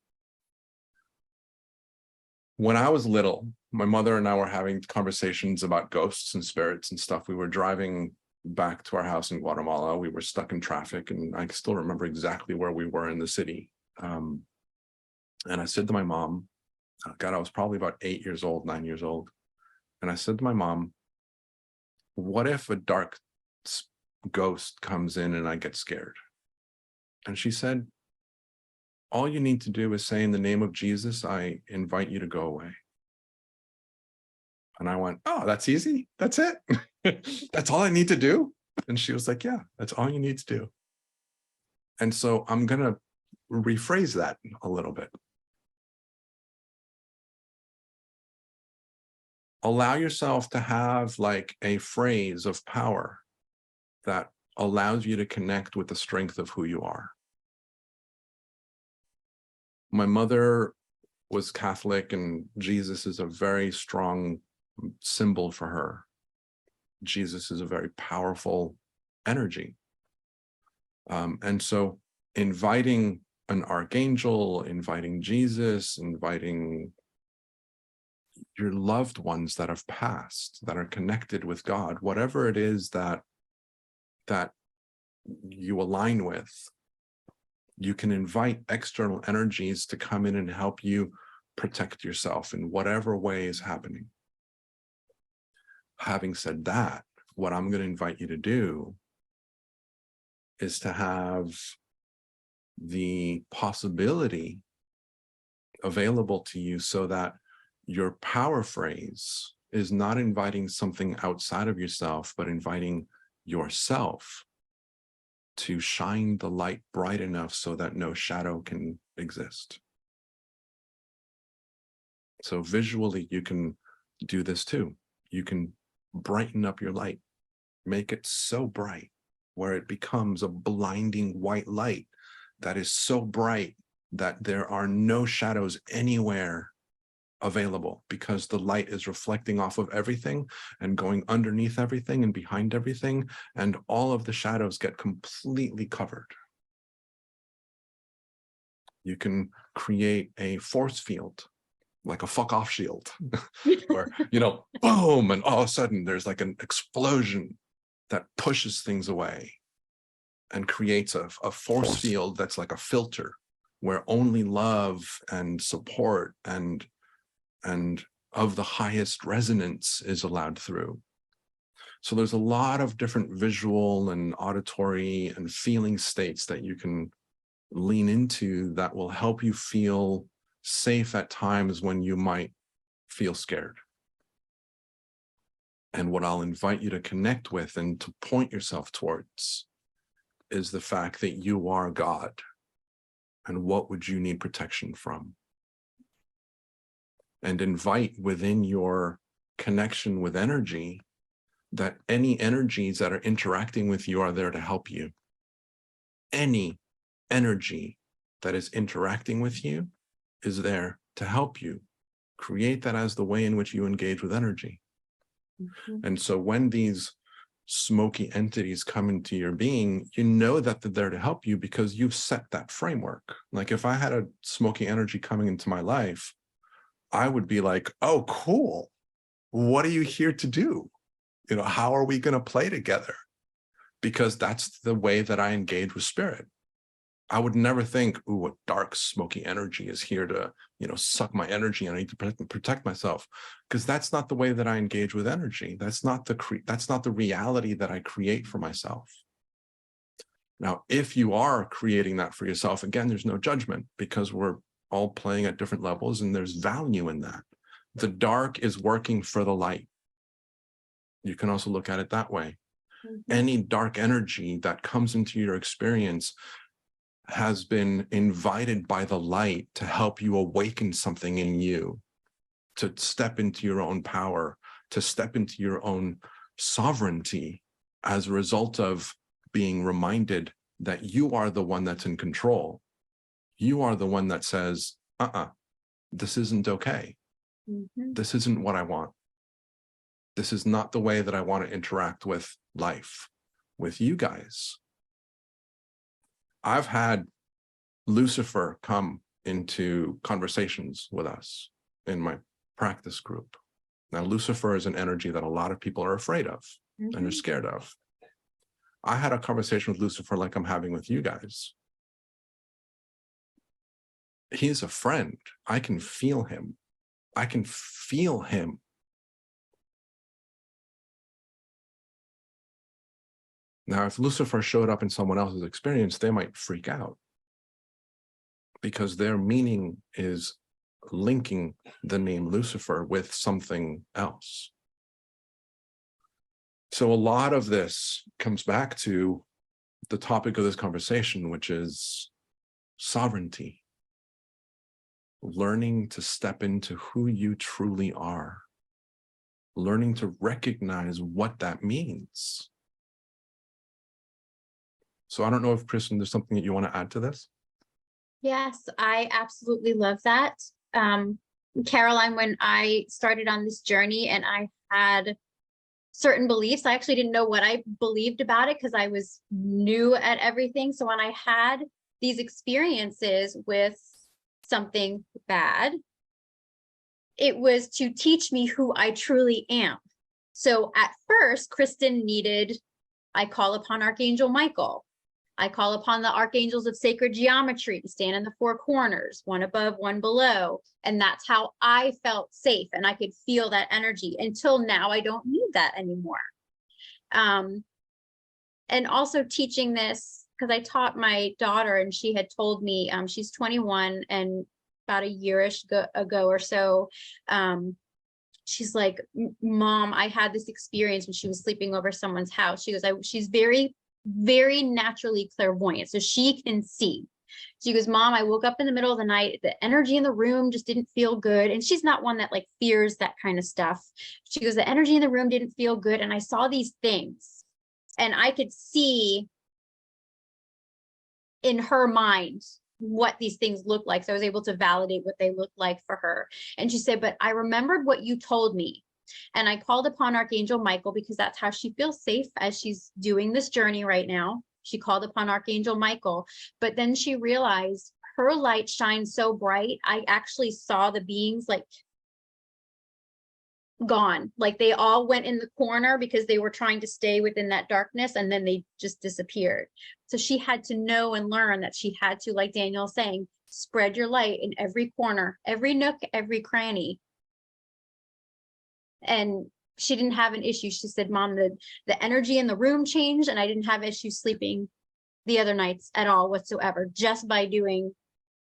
When I was little, my mother and I were having conversations about ghosts and spirits and stuff. We were driving back to our house in Guatemala. We were stuck in traffic, and I still remember exactly where we were in the city. And I said to my mom, God, I was probably about 9 years old. And I said to my mom, what if a dark ghost comes in and I get scared? And she said, all you need to do is say, in the name of Jesus, I invite you to go away. And I went, oh, that's easy. That's it. That's all I need to do. And she was like, yeah, that's all you need to do. And so I'm going to rephrase that a little bit. Allow yourself to have like a phrase of power that allows you to connect with the strength of who you are. My mother was Catholic, and Jesus is a very strong symbol for her. Jesus is a very powerful energy. And so inviting an archangel, inviting Jesus, inviting your loved ones that have passed, that are connected with God, whatever it is that you align with, you can invite external energies to come in and help you protect yourself in whatever way is happening. Having said that, what I'm going to invite you to do is to have the possibility available to you so that your power phrase is not inviting something outside of yourself, but inviting yourself to shine the light bright enough so that no shadow can exist. So visually, you can do this too. You can brighten up your light, make it so bright where it becomes a blinding white light that is so bright that there are no shadows anywhere available, because the light is reflecting off of everything and going underneath everything and behind everything, and all of the shadows get completely covered. You can create a force field, like a fuck off shield, where, you know, boom, and all of a sudden there's like an explosion that pushes things away and creates a force field that's like a filter where only love and support and of the highest resonance is allowed through. So there's a lot of different visual and auditory and feeling states that you can lean into that will help you feel safe at times when you might feel scared. And what I'll invite you to connect with and to point yourself towards is the fact that you are God. And what would you need protection from? And invite within your connection with energy that any energies that are interacting with you are there to help you. Any energy that is interacting with you is there to help you. Create that as the way in which you engage with energy. Mm-hmm. And so when these smoky entities come into your being, you know that they're there to help you because you've set that framework. Like if I had a smoky energy coming into my life, I would be like, oh, cool. What are you here to do? You know, how are we going to play together? Because that's the way that I engage with spirit. I would never think, ooh, a dark, smoky energy is here to, you know, suck my energy and I need to protect myself. Because that's not the way that I engage with energy. That's not the reality that I create for myself. Now, if you are creating that for yourself, again, there's no judgment because we're all playing at different levels and there's value in that. The dark is working for the light. You can also look at it that way. Mm-hmm. Any dark energy that comes into your experience has been invited by the light to help you awaken something in you, to step into your own power, to step into your own sovereignty as a result of being reminded that you are the one that's in control. You are the one that says, this isn't okay. Mm-hmm. This isn't what I want. This is not the way that I want to interact with life, with you guys. I've had Lucifer come into conversations with us in my practice group. Now, Lucifer is an energy that a lot of people are afraid of mm-hmm. and are scared of. I had a conversation with Lucifer like I'm having with you guys. He's a friend. I can feel him. I can feel him. Now, if Lucifer showed up in someone else's experience, they might freak out because their meaning is linking the name Lucifer with something else. So a lot of this comes back to the topic of this conversation, which is sovereignty. Learning to step into who you truly are. Learning to recognize what that means. So I don't know if, Kristen, there's something that you want to add to this? Yes, I absolutely love that. Caroline, when I started on this journey and I had certain beliefs, I actually didn't know what I believed about it because I was new at everything. So when I had these experiences with something bad, it was to teach me who I truly am. So at first, Kristen needed, I call upon Archangel Michael. I call upon the archangels of sacred geometry to stand in the four corners, one above, one below. And that's how I felt safe. And I could feel that energy. Until now, I don't need that anymore. And also teaching this, because I taught my daughter, and she had told me, she's 21, and about a year-ish ago or so, she's like, Mom, I had this experience when she was sleeping over someone's house. She goes, she's very, very naturally clairvoyant, so she can see. She goes, Mom, I woke up in the middle of the night. The energy in the room just didn't feel good. And she's not one that like fears that kind of stuff. She goes, the energy in the room didn't feel good. And I saw these things, and I could see in her mind what these things look like. So I was able to validate what they looked like for her. And she said, but I remembered what you told me. And I called upon Archangel Michael, because that's how she feels safe as she's doing this journey right now. She called upon Archangel Michael, but then she realized her light shines so bright. I actually saw the beings like gone, like they all went in the corner because they were trying to stay within that darkness, and then they just disappeared. So she had to know and learn that she had to, like Daniel saying, spread your light in every corner, every nook, every cranny. And she didn't have an issue. She said, Mom, the energy in the room changed, and I didn't have issues sleeping the other nights at all whatsoever, just by doing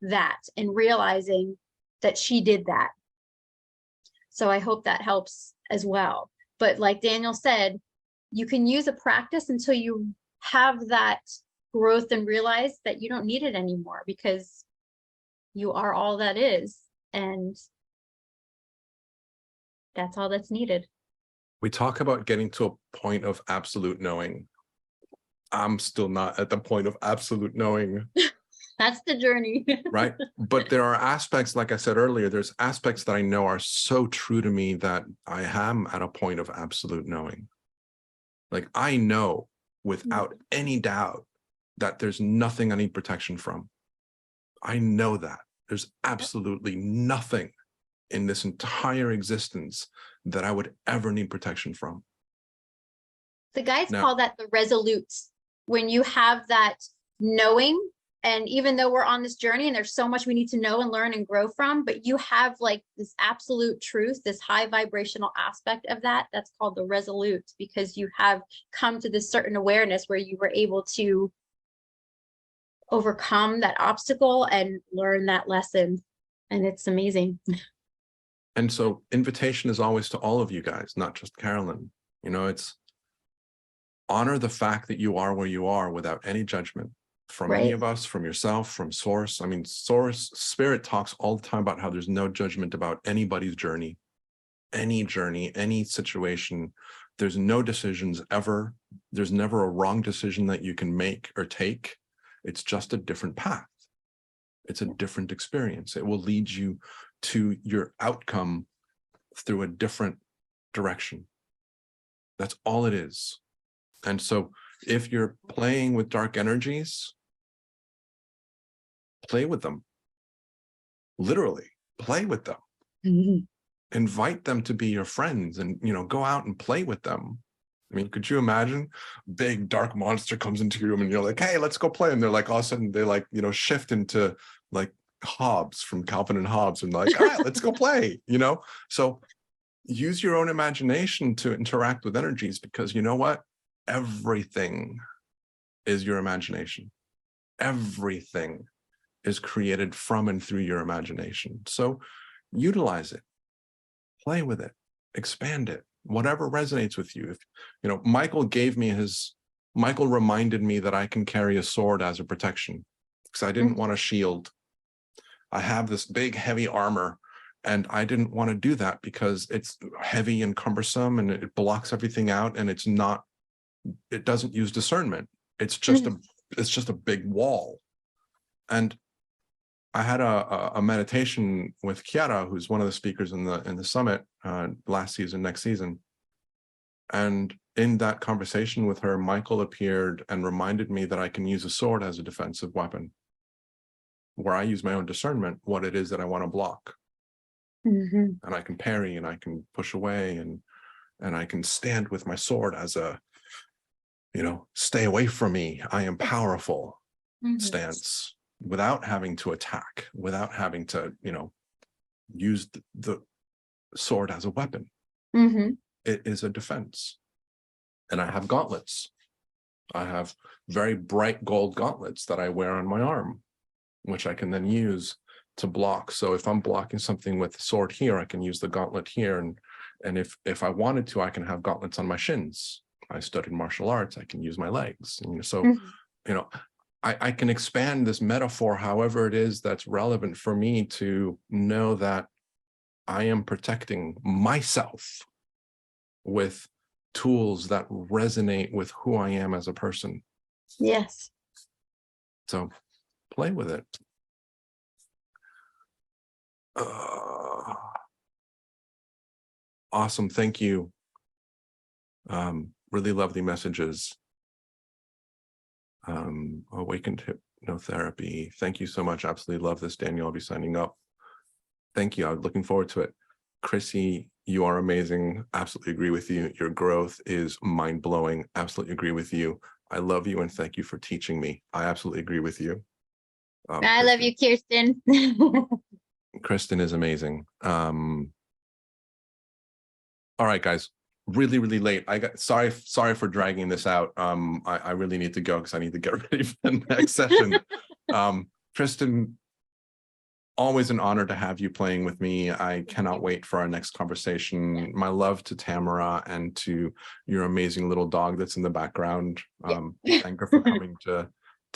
that and realizing that she did that. So I hope that helps as well. But like Daniel said, you can use a practice until you have that growth and realize that you don't need it anymore, because you are all that is. And that's all that's needed. We talk about getting to a point of absolute knowing. I'm still not at the point of absolute knowing. That's the journey. Right. But there are aspects, like I said earlier, there's aspects that I know are so true to me that I am at a point of absolute knowing. Like I know without any doubt that there's nothing I need protection from. I know that there's absolutely nothing in this entire existence that I would ever need protection from. The guys call that the resolutes. When you have that knowing, and even though we're on this journey and there's so much we need to know and learn and grow from, but you have like this absolute truth, this high vibrational aspect of that, that's called the resolute, because you have come to this certain awareness where you were able to overcome that obstacle and learn that lesson. And it's amazing. And so invitation is always to all of you guys, not just Carolyn. You know, it's honor the fact that you are where you are without any judgment from any of us, from yourself, from source. I mean, source, spirit talks all the time about how there's no judgment about anybody's journey, any situation. There's no decisions ever. There's never a wrong decision that you can make or take. It's just a different path. It's a different experience. It will lead you to your outcome through a different direction. That's all it is. And so if you're playing with dark energies, play with them. Literally, play with them. Mm-hmm. Invite them to be your friends and, you know, go out and play with them. I mean, could you imagine big dark monster comes into your room and you're like, hey, let's go play. And they're like, all of a sudden they like, you know, shift into like Hobbes from Calvin and Hobbes and like, all right, let's go play, you know? So use your own imagination to interact with energies, because you know what? Everything is your imagination. Everything is created from and through your imagination. So utilize it, play with it, expand it, whatever resonates with you. If, you know, Michael reminded me that I can carry a sword as a protection, because I didn't want a shield. I have this big, heavy armor, and I didn't want to do that because it's heavy and cumbersome and it blocks everything out, and it doesn't use discernment. It's just a big wall. And I had a meditation with Chiara, who's one of the speakers in the summit last season, next season. And in that conversation with her, Michael appeared and reminded me that I can use a sword as a defensive weapon, where I use my own discernment, what it is that I want to block. Mm-hmm. And I can parry and I can push away and I can stand with my sword as a, stay away from me, I am powerful Mhm. stance, without having to attack, without having to, use the sword as a weapon. Mhm. It is a defense. And I have gauntlets. I have very bright gold gauntlets that I wear on my arm, which I can then use to block. So if I'm blocking something with the sword here, I can use the gauntlet here. And if I wanted to, I can have gauntlets on my shins. I studied martial arts, I can use my legs. So, Mhm. I can expand this metaphor however it is that's relevant for me to know that I am protecting myself with tools that resonate with who I am as a person. Yes. So play with it. Awesome. Thank you. Really lovely messages. Awakened hypnotherapy. Thank you so much. Absolutely love this, Daniel. I'll be signing up. Thank you. I'm looking forward to it. Chrissy, you are amazing. Absolutely agree with you. Your growth is mind-blowing. Absolutely agree with you. I love you and thank you for teaching me. I absolutely agree with you. I love you, Kirsten. Kristen is amazing. All right, guys. Really, really late. Sorry for dragging this out. I really need to go because I need to get ready for the next session. Kristen, always an honor to have you playing with me. I cannot wait for our next conversation. My love to Tamara and to your amazing little dog that's in the background. Thank you for coming to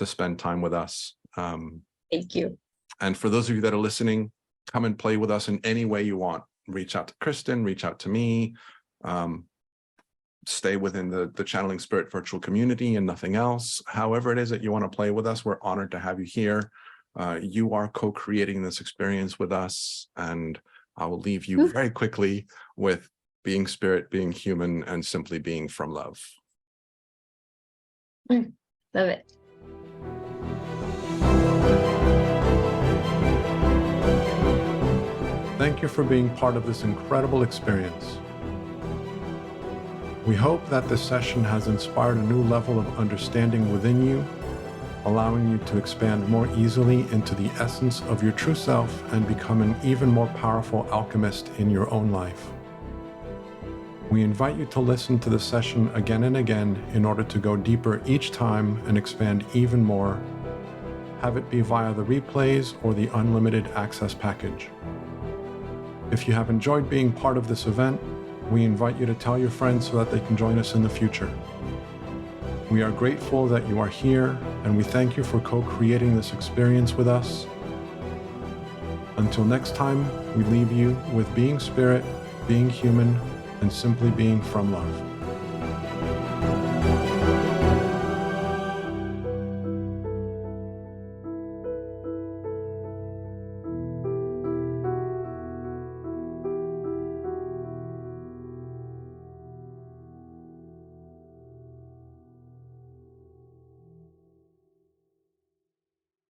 spend time with us. Thank you. And for those of you that are listening, come and play with us in any way you want. Reach out to Kristen, reach out to me. Stay within the Channeling Spirit virtual community and nothing else. However it is that you want to play with us, we're honored to have you here. You are co-creating this experience with us, and I will leave you very quickly with being spirit, being human, and simply being from love. Love it. Thank you for being part of this incredible experience. We hope that this session has inspired a new level of understanding within you, allowing you to expand more easily into the essence of your true self and become an even more powerful alchemist in your own life. We invite you to listen to the session again and again in order to go deeper each time and expand even more. Have it be via the replays or the unlimited access package. If you have enjoyed being part of this event, we invite you to tell your friends so that they can join us in the future. We are grateful that you are here, and we thank you for co-creating this experience with us. Until next time, we leave you with being spirit, being human, and simply being from love.